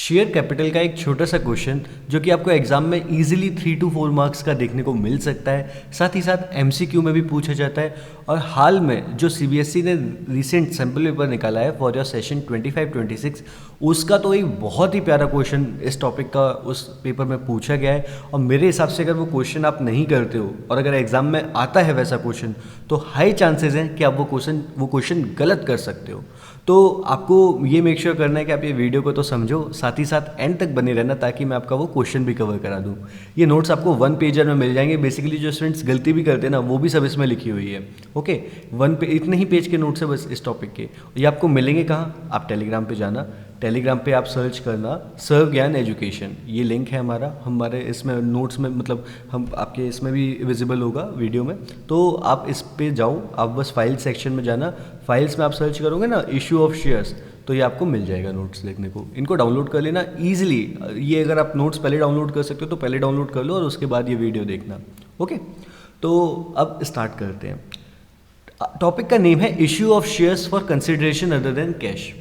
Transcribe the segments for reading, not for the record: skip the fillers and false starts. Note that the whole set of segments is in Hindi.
शेयर कैपिटल का एक छोटा सा क्वेश्चन जो कि आपको एग्जाम में इजीली 3 to 4 मार्क्स का देखने को मिल सकता है, साथ ही साथ एमसीक्यू में भी पूछा जाता है। और हाल में जो सीबीएसई ने रीसेंट सैम्पल पेपर निकाला है फॉर योर सेशन 25-26, उसका तो एक बहुत ही प्यारा क्वेश्चन इस टॉपिक का उस पेपर में पूछा गया है। और मेरे हिसाब से अगर वो क्वेश्चन आप नहीं करते हो और अगर एग्जाम में आता है वैसा क्वेश्चन, तो हाई चांसेस हैं कि आप वो क्वेश्चन गलत कर सकते हो। तो आपको ये मेक श्योर करना है कि आप ये वीडियो को तो समझो, साथ ही साथ एंड तक बने रहना ताकि मैं आपका वो क्वेश्चन भी कवर करा दूँ। ये नोट्स आपको 1 पेजर में मिल जाएंगे। बेसिकली जो स्टूडेंट्स गलती भी करते हैं ना, वो भी सब इसमें लिखी हुई है। ओके, इतने ही पेज के नोट्स है बस इस टॉपिक के। ये आपको मिलेंगे कहाँ? आप टेलीग्राम पे जाना, टेलीग्राम पे आप सर्च करना सर्व ज्ञान एजुकेशन, ये लिंक है हमारे इसमें नोट्स में, मतलब हम आपके इसमें भी विजिबल होगा वीडियो में। तो आप इस पे जाओ, आप बस फाइल सेक्शन में जाना, फाइल्स में आप सर्च करोगे ना इशू ऑफ शेयर्स, तो ये आपको मिल जाएगा नोट्स देखने को। इनको डाउनलोड कर लेना ईजिली। ये अगर आप नोट्स पहले डाउनलोड कर सकते हो तो पहले डाउनलोड कर लो और उसके बाद ये वीडियो देखना। ओके, तो अब स्टार्ट करते हैं। टॉपिक का नेम है issue of shares for consideration other than cash.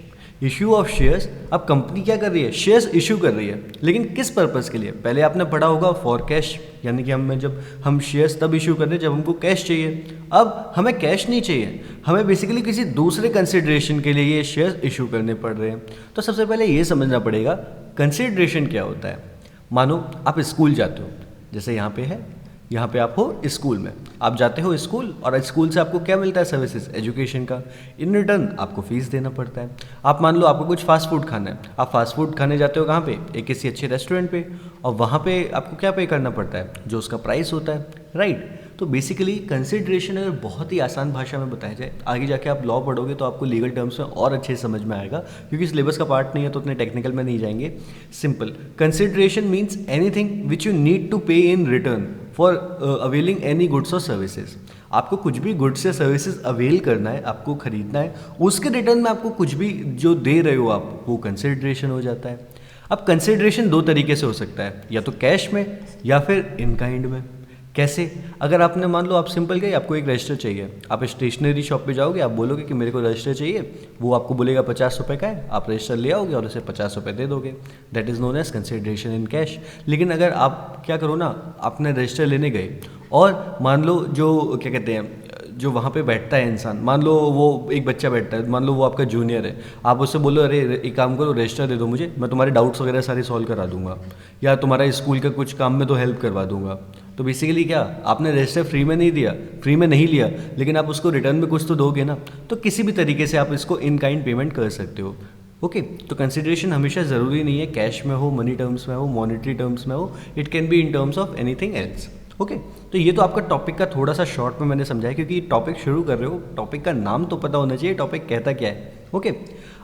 Issue of shares, अब कंपनी क्या कर रही है? शेयर्स इशू कर रही है, लेकिन किस पर्पस के लिए? पहले आपने पढ़ा होगा फॉर कैश, यानी कि जब हम शेयर्स तब इशू कर रहे हैं जब हमको कैश चाहिए। अब हमें कैश नहीं चाहिए, हमें बेसिकली किसी दूसरे कंसिडरेशन के लिए ये शेयर्स इशू करने पड़ रहे हैं। तो सबसे पहले ये समझना पड़ेगा कंसिडरेशन क्या होता है। मानो आप स्कूल जाते हो, जैसे यहाँ पे है, यहाँ पे आप हो स्कूल में, आप जाते हो स्कूल और स्कूल से आपको क्या मिलता है? सर्विसेज, एजुकेशन का। इन रिटर्न आपको फीस देना पड़ता है। आप मान लो आपको कुछ फास्ट फूड खाना है, आप फास्ट फूड खाने जाते हो कहाँ पे? एक किसी अच्छे रेस्टोरेंट पे, और वहाँ पे आपको क्या पे करना पड़ता है? जो उसका प्राइस होता है, राइट। तो बेसिकली कंसिडरेशन अगर बहुत ही आसान भाषा में बताया जाए, आगे जाके आप लॉ पढ़ोगे तो आपको लीगल टर्म्स में और अच्छे से समझ में आएगा, क्योंकि सिलेबस का पार्ट नहीं है तो उतने टेक्निकल में नहीं जाएंगे। Simple, consideration means anything which you need to pay in return for availing any goods or services. आपको कुछ भी गुड्स या सर्विसेज अवेल करना है, आपको खरीदना है, उसके रिटर्न में आपको कुछ भी जो दे रहे हो आप, वो कंसिडरेशन हो जाता है। अब कंसिडरेशन 2 तरीके से हो सकता है, या तो कैश में या फिर इन काइंड में। कैसे? अगर आपने मान लो आप सिंपल गए, आपको एक रजिस्टर चाहिए, आप स्टेशनरी शॉप पे जाओगे, आप बोलोगे कि मेरे को रजिस्टर चाहिए, वो आपको बोलेगा 50 रुपये का है, आप रजिस्टर ले आओगे और उसे 50 रुपये दे दोगे। That is known as consideration in cash. लेकिन अगर आप क्या करो ना, आपने रजिस्टर लेने गए और मान लो जो क्या कहते हैं, जो वहाँ पे बैठता है इंसान, मान लो वो एक बच्चा बैठता है, मान लो वो आपका जूनियर है, आप उससे बोलो अरे एक काम करो, रजिस्टर दे दो मुझे, मैं तुम्हारे डाउट्स वगैरह सारे सॉल्व करा दूंगा, या तुम्हारा स्कूल का कुछ काम में तो हेल्प करवा दूंगा। तो बेसिकली क्या, आपने रजिस्टर फ्री में नहीं दिया, फ्री में नहीं लिया, लेकिन आप उसको रिटर्न में कुछ तो दोगे ना। तो किसी भी तरीके से आप इसको इन काइंड पेमेंट कर सकते हो। ओके, तो कंसिडरेशन हमेशा ज़रूरी नहीं है कैश में हो, मनी टर्म्स में हो, मॉनेटरी टर्म्स में हो, it can be in terms of anything else. Okay, तो ये तो आपका टॉपिक का थोड़ा सा शॉर्ट में मैंने समझाया, क्योंकि टॉपिक शुरू कर रहे हो, टॉपिक का नाम तो पता होना चाहिए, टॉपिक कहता क्या है। ओके,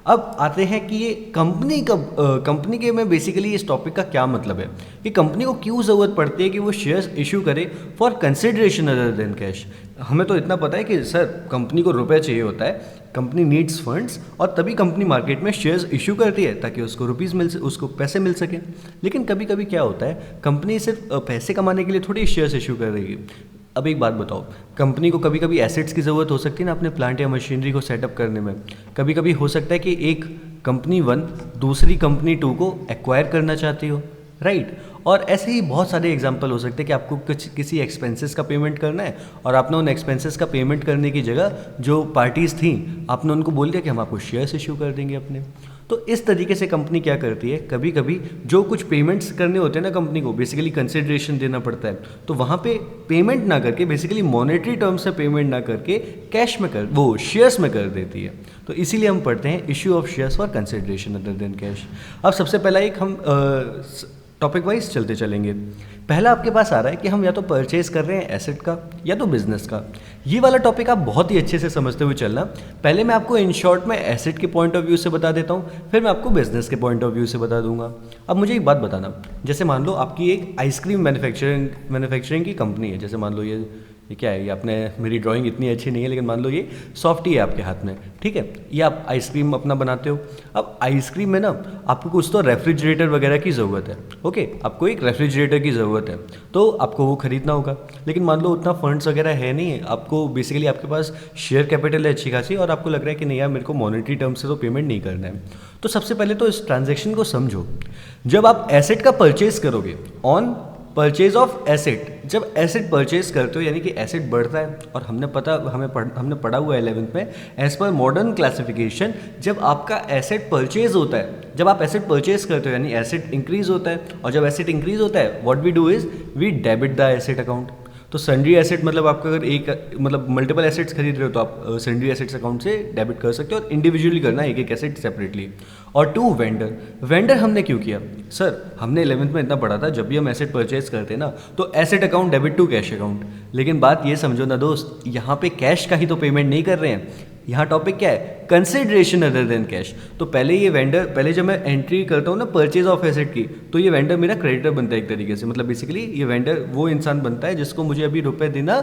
अब आते हैं कि ये कंपनी के में बेसिकली इस टॉपिक का क्या मतलब है, कि कंपनी को क्यों ज़रूरत पड़ती है कि वो शेयर्स इशू करे for consideration other than cash. हमें तो इतना पता है कि सर कंपनी को रुपए चाहिए होता है, कंपनी नीड्स फंड्स, और तभी कंपनी मार्केट में शेयर्स इशू करती है ताकि उसको पैसे मिल सके। लेकिन कभी कभी क्या होता है, कंपनी सिर्फ पैसे कमाने के लिए थोड़ी शेयर्स इशू कर रही है। अब एक बात बताओ, कंपनी को कभी कभी एसेट्स की ज़रूरत हो सकती है ना, अपने प्लांट या मशीनरी को सेटअप करने में। कभी कभी हो सकता है कि एक कंपनी 1 दूसरी कंपनी 2 को एक्वायर करना चाहती हो, राइट। और ऐसे ही बहुत सारे एग्जांपल हो सकते हैं कि आपको किसी एक्सपेंसेस का पेमेंट करना है, और आपने उन एक्सपेंसेस का पेमेंट करने की जगह जो पार्टीज़ थी, आपने उनको बोल दिया कि हम आपको शेयर्स इशू कर देंगे अपने। तो इस तरीके से कंपनी क्या करती है, कभी कभी जो कुछ पेमेंट्स करने होते हैं ना कंपनी को, बेसिकली कंसिडरेशन देना पड़ता है, तो वहाँ पे पेमेंट ना करके, बेसिकली मॉनेटरी टर्म्स से पेमेंट ना करके कैश में वो शेयर्स में कर देती है। तो इसीलिए हम पढ़ते हैं issue of shares for consideration other than cash. अब सबसे पहला एक हम टॉपिक वाइज चलते चलेंगे। पहला आपके पास आ रहा है कि हम या तो परचेज कर रहे हैं एसेट का या तो बिजनेस का। ये वाला टॉपिक आप बहुत ही अच्छे से समझते हुए चलना। पहले मैं आपको इन शॉर्ट में एसेट के पॉइंट ऑफ व्यू से बता देता हूँ, फिर मैं आपको बिजनेस के पॉइंट ऑफ व्यू से बता दूंगा। अब मुझे एक बात बताना, जैसे मान लो आपकी एक आइसक्रीम मैन्युफैक्चरिंग की कंपनी है, जैसे मान लो ये क्या है, ये आपने, मेरी ड्राइंग इतनी अच्छी नहीं है लेकिन मान लो ये सॉफ्टी है आपके हाथ में, ठीक है। ये आप आइसक्रीम अपना बनाते हो। अब आइसक्रीम में ना आपको कुछ तो रेफ्रिजरेटर वगैरह की ज़रूरत है, ओके, आपको एक रेफ्रिजरेटर की ज़रूरत है, तो आपको वो खरीदना होगा। लेकिन मान लो उतना फंड्स वगैरह है नहीं है आपको, बेसिकली आपके पास शेयर कैपिटल है अच्छी खासी, और आपको लग रहा है कि नहीं यार मेरे को मॉनेटरी टर्म से तो पेमेंट नहीं करना है। तो सबसे पहले तो इस ट्रांजैक्शन को समझो। जब आप एसेट का परचेज करोगे, ऑन परचेज ऑफ एसेट, जब एसेट परचेज करते हो यानी कि एसेट बढ़ता है, और हमने पढ़ा हुआ है 11th में, एज पर मॉडर्न क्लासिफिकेशन, जब आपका एसेट परचेज होता है, जब आप एसेट परचेज करते हो यानी एसेट इंक्रीज होता है, और जब एसेट इंक्रीज होता है what we do is we debit the asset account. तो सन्ड्री एसेट मतलब आपका अगर मतलब मल्टीपल एसेट्स खरीद रहे हो तो आप सन्ड्री एसेट्स अकाउंट से डेबिट कर सकते हो, और इंडिविजुअली करना है एक एक एसेट सेपरेटली। और टू वेंडर हमने क्यों किया सर, हमने 11th में इतना पढ़ा था जब भी हम एसेट परचेज करते हैं ना तो asset account debit to cash account. लेकिन बात ये समझो ना दोस्त, यहाँ पे कैश का ही तो पेमेंट नहीं कर रहे हैं, यहाँ टॉपिक क्या है, कंसिडरेशन अदर देन कैश। तो पहले जब मैं एंट्री करता हूँ ना परचेज ऑफ एसेट की, तो ये वेंडर मेरा क्रेडिटर बनता है एक तरीके से, मतलब बेसिकली ये वेंडर वो इंसान बनता है जिसको मुझे अभी रुपए देना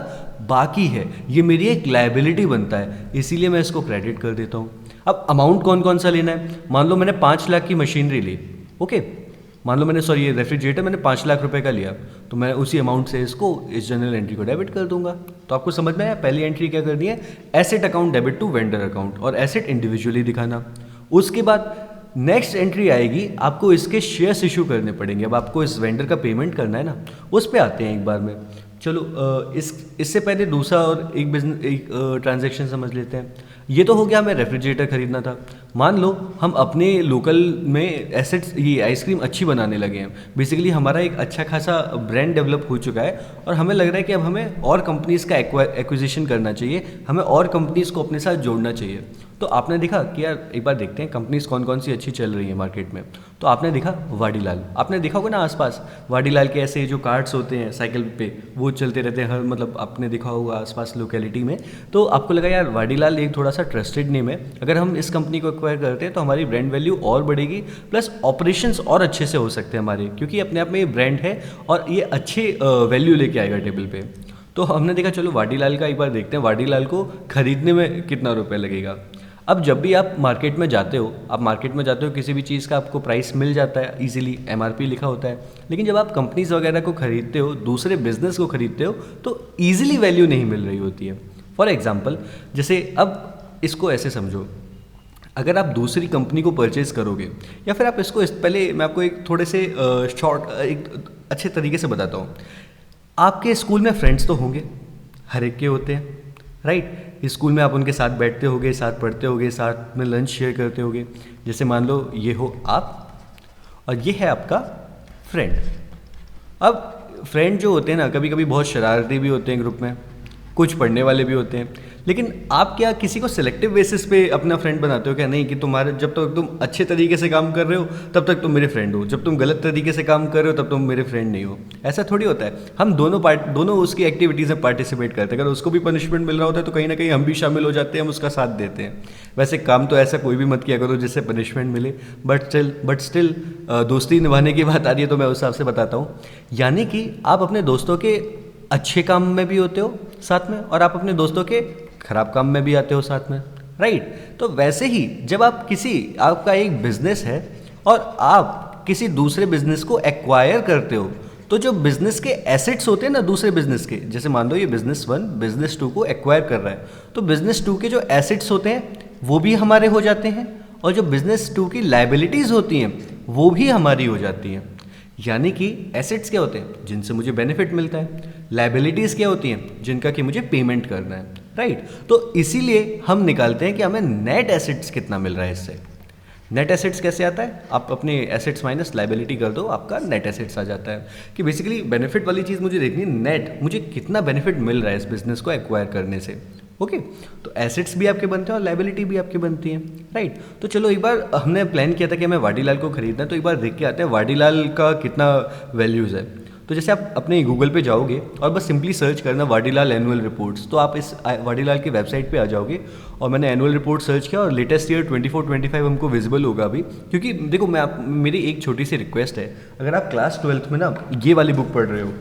बाकी है, ये मेरी एक लायबिलिटी बनता है, इसीलिए मैं इसको क्रेडिट कर देता हूँ। अब अमाउंट कौन कौन सा लेना है, मान लो मैंने 5 लाख की मशीनरी ली, ओके, मान लो ये रेफ्रिजरेटर मैंने 5 लाख रुपए का लिया, तो मैं उसी अमाउंट से इसको इस जनरल एंट्री को डेबिट कर दूंगा। तो आपको समझ में आया, पहली एंट्री क्या करनी है, asset account debit to vendor account, और एसेट इंडिविजुअली दिखाना। उसके बाद नेक्स्ट एंट्री आएगी, आपको इसके शेयर्स इशू करने पड़ेंगे। अब आपको इस वेंडर का पेमेंट करना है ना, उस पर आते हैं एक बार में। चलो इससे पहले दूसरा और एक ट्रांजैक्शन समझ लेते हैं। ये तो हो गया हमें रेफ्रिजरेटर खरीदना था। मान लो हम अपने लोकल में एसेट्स, ये आइसक्रीम अच्छी बनाने लगे हैं, बेसिकली हमारा एक अच्छा खासा ब्रांड डेवलप हो चुका है, और हमें लग रहा है कि अब हमें और कंपनीज़ का एक्विजिशन करना चाहिए, हमें और कंपनीज़ को अपने साथ जोड़ना चाहिए। तो आपने देखा कि यार एक बार देखते हैं कंपनीज़ कौन कौन सी अच्छी चल रही है मार्केट में। तो आपने देखा वाडीलाल, आपने देखा होगा ना आसपास वाडीलाल के ऐसे जो कार्ड्स होते हैं साइकिल पे, वो चलते रहते हैं हर, मतलब आपने देखा होगा आसपास लोकेलिटी में। तो आपको लगा यार वाडीलाल एक थोड़ा सा ट्रस्टेड नेम है, अगर हम इस कंपनी को एक्वायर करते हैं तो हमारी ब्रांड वैल्यू और बढ़ेगी, प्लस ऑपरेशंस और अच्छे से हो सकते हैं हमारे, क्योंकि अपने आप में ये ब्रांड है और ये अच्छे वैल्यू लेके आएगा टेबल पे। तो हमने देखा चलो वाडीलाल का एक बार देखते हैं वाडीलाल को खरीदने में कितना रुपये लगेगा। अब जब भी आप मार्केट में जाते हो, किसी भी चीज़ का आपको प्राइस मिल जाता है इजीली, एमआरपी लिखा होता है। लेकिन जब आप कंपनीज वगैरह को खरीदते हो, दूसरे बिजनेस को खरीदते हो, तो ईजिली वैल्यू नहीं मिल रही होती है। फॉर एग्जाम्पल, जैसे अब इसको ऐसे समझो, अगर आप दूसरी कंपनी को परचेज करोगे, या फिर आप इसको पहले मैं आपको एक थोड़े से एक अच्छे तरीके से बताता हूँ। आपके स्कूल में फ्रेंड्स तो होंगे, हर एक के होते हैं, राइट। स्कूल में आप उनके साथ बैठते होगे, साथ पढ़ते होगे, साथ में लंच शेयर करते होगे। जैसे मान लो ये हो आप और ये है आपका फ्रेंड। अब फ्रेंड जो होते हैं ना, कभी कभी बहुत शरारती भी होते हैं ग्रुप में, कुछ पढ़ने वाले भी होते हैं। लेकिन आप क्या किसी को सिलेक्टिव बेसिस पे अपना फ्रेंड बनाते हो क्या? नहीं, कि तुम्हारे जब तक तुम अच्छे तरीके से काम कर रहे हो तब तक तुम मेरे फ्रेंड हो, जब तुम गलत तरीके से काम कर रहे हो तब तुम मेरे फ्रेंड नहीं हो। ऐसा थोड़ी होता है। हम दोनों उसकी एक्टिविटीज़ में पार्टिसिपेट करते हैं। अगर उसको भी पनिशमेंट मिल रहा होता है तो कहीं ना कहीं हम भी शामिल हो जाते हैं, हम उसका साथ देते हैं। वैसे काम तो ऐसा कोई भी मत किया करो जिससे पनिशमेंट मिले, बट स्टिल दोस्ती निभाने की बात आ रही है तो मैं उस हिसाब से बताता हूँ। यानी कि आप अपने दोस्तों के अच्छे काम में भी होते हो साथ में, और आप अपने दोस्तों के खराब काम में भी आते हो साथ में, राइट। तो वैसे ही जब आपका एक बिजनेस है और आप किसी दूसरे बिजनेस को एक्वायर करते हो, तो जो बिजनेस के एसेट्स होते हैं ना दूसरे बिजनेस के, जैसे मान लो ये बिजनेस 1 बिजनेस 2 को एक्वायर कर रहा है, तो बिजनेस 2 के जो एसेट्स होते हैं वो भी हमारे हो जाते हैं, और जो बिजनेस 2 की लायबिलिटीज़ होती हैं वो भी हमारी हो जाती हैं। यानी कि एसेट्स क्या होते हैं जिनसे मुझे बेनिफिट मिलता है, लायबिलिटीज़ क्या होती हैं जिनका कि मुझे पेमेंट करना है, राइट। तो इसीलिए हम निकालते हैं कि हमें नेट एसेट्स कितना मिल रहा है इससे। नेट एसेट्स कैसे आता है? आप अपने एसेट्स माइनस लायबिलिटी कर दो, आपका नेट एसेट्स आ जाता है। कि बेसिकली बेनिफिट वाली चीज़ मुझे देखनी है, नेट मुझे कितना बेनिफिट मिल रहा है इस बिजनेस को एक्वायर करने से। ओके, तो एसेट्स भी आपके बनते हैं और लायबिलिटी भी आपकी बनती है, राइट। तो चलो एक बार हमने प्लान किया था कि हमें वाडीलाल को खरीदना है, तो एक बार देख के आते हैं वाडीलाल का कितना वैल्यूज़ है। तो जैसे आप अपने गूगल पे जाओगे और बस सिंपली सर्च करना वाडीलाल एनुअल रिपोर्ट्स, तो आप इस वाडीलाल की वेबसाइट पे आ जाओगे। और मैंने एनुअल रिपोर्ट सर्च किया और लेटेस्ट ईयर 24-25 हमको विजिबल होगा अभी। क्योंकि देखो मेरी एक छोटी सी रिक्वेस्ट है, अगर आप क्लास 12th में ना ये वाली बुक पढ़ रहे हो,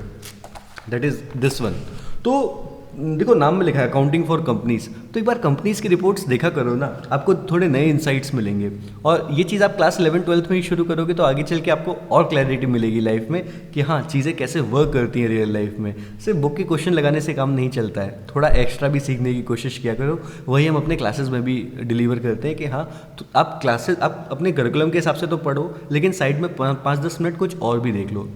दैट इज़ दिस वन, तो देखो नाम में लिखा है अकाउंटिंग फॉर कंपनीज, तो एक बार कंपनीज की रिपोर्ट्स देखा करो ना, आपको थोड़े नए इंसाइट्स मिलेंगे। और ये चीज़ आप क्लास 11-12 में ही शुरू करोगे तो आगे चल के आपको और क्लैरिटी मिलेगी लाइफ में कि हाँ चीज़ें कैसे वर्क करती हैं रियल लाइफ में। सिर्फ बुक के क्वेश्चन लगाने से काम नहीं चलता है, थोड़ा एक्स्ट्रा भी सीखने की कोशिश किया करो। वही हम अपने क्लासेस में भी डिलीवर करते हैं कि हाँ तो आप क्लासेस आप अपने करिकुलम के हिसाब से तो पढ़ो, लेकिन साइड में 5-10 मिनट कुछ और भी देख लो।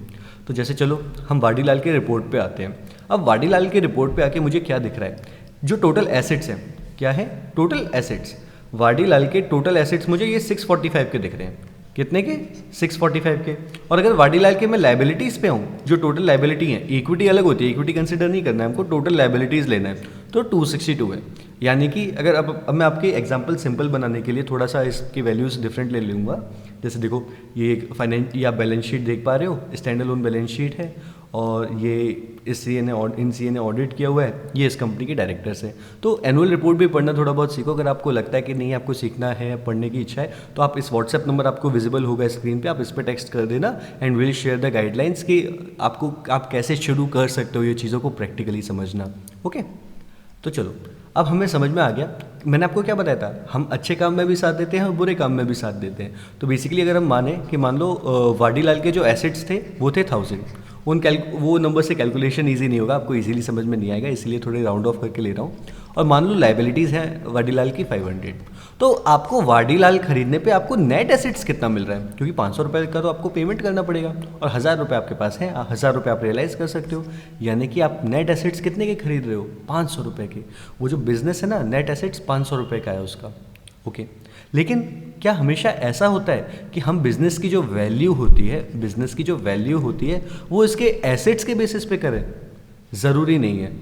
तो जैसे चलो हम वाडीलाल के रिपोर्ट पे आते हैं। अब वाडीलाल के रिपोर्ट पे आके मुझे क्या दिख रहा है, जो टोटल एसेट्स हैं, क्या है टोटल एसेट्स, वाडीलाल के टोटल एसेट्स मुझे ये 645 के दिख रहे हैं। कितने के? 645 के। और अगर वाडीलाल के मैं लाइबिलिटीज़ पे हूँ, जो टोटल लाइबिलिटी है, इक्विटी अलग होती है, इक्विटी कंसिडर नहीं करना है हमको, टोटल लाइबिलिटीज़ लेना है, तो 262 है। यानी कि अगर अब मैं आपकी एग्जांपल सिंपल बनाने के लिए थोड़ा सा इसकी वैल्यूज़ डिफरेंट ले लूँगा। जैसे देखो ये एक फाइनेंस या बैलेंस शीट देख पा रहे हो, स्टैंड अलोन बैलेंस शीट है, और ये इस सीए ने ऑडिट किया हुआ है, ये इस कंपनी के डायरेक्टर्स हैं। तो एनुअल रिपोर्ट भी पढ़ना थोड़ा बहुत सीखो। अगर आपको लगता है कि नहीं आपको सीखना है, पढ़ने की इच्छा है, तो आप इस व्हाट्सएप नंबर आपको विजिबल होगा स्क्रीन पे, आप इस पर टेक्स्ट कर देना and will share the guidelines कि आप कैसे शुरू कर सकते हो ये चीज़ों को प्रैक्टिकली समझना। ओके, तो चलो अब हमें समझ में आ गया। मैंने आपको क्या बताया था, हम अच्छे काम में भी साथ देते हैं और बुरे काम में भी साथ देते हैं। तो बेसिकली अगर हम माने कि मान लो वाडीलाल के जो एसेट्स थे वो थे 1000, वो नंबर से कैलकुलेशन इजी नहीं होगा, आपको इजीली समझ में नहीं आएगा, इसलिए थोड़े राउंड ऑफ करके ले रहा हूँ। और मान लो लाइबिलिटीज़ हैं वाडीलाल की 500, तो आपको वाडीलाल खरीदने पे आपको नेट एसेट्स कितना मिल रहा है, क्योंकि 500 रुपये का तो आपको पेमेंट करना पड़ेगा और 1000 रुपये आपके पास है, 1000 रुपये आप रियलाइज़ कर सकते हो। यानी कि आप नेट एसेट्स कितने के खरीद रहे हो, 500 रुपये के। वो जो बिजनेस है ना, नेट एसेट्स 500 रुपये का है उसका। ओके, लेकिन क्या हमेशा ऐसा होता है कि हम बिज़नेस की जो वैल्यू होती है वो इसके एसेट्स के बेसिस पे करें? ज़रूरी नहीं है।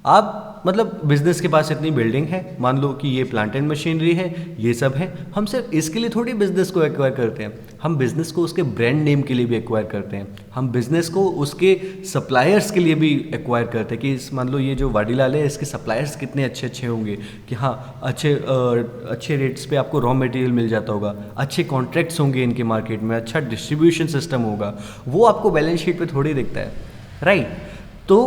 आप मतलब बिजनेस के पास इतनी बिल्डिंग है, मान लो कि ये प्लांट एंड मशीनरी है, ये सब है, हम सिर्फ इसके लिए थोड़ी बिजनेस को एक्वायर करते हैं। हम बिजनेस को उसके ब्रांड नेम के लिए भी एक्वायर करते हैं, हम बिजनेस को उसके सप्लायर्स के लिए भी एक्वायर करते हैं कि मान लो ये जो वाडीलाल है इसके सप्लायर्स कितने अच्छे अच्छे होंगे कि हाँ अच्छे रेट्स पे आपको रॉ मटेरियल मिल जाता होगा, अच्छे कॉन्ट्रैक्ट्स होंगे इनके मार्केट में, अच्छा डिस्ट्रीब्यूशन सिस्टम होगा, वो आपको बैलेंस शीट पे थोड़ी दिखता है, राइट। तो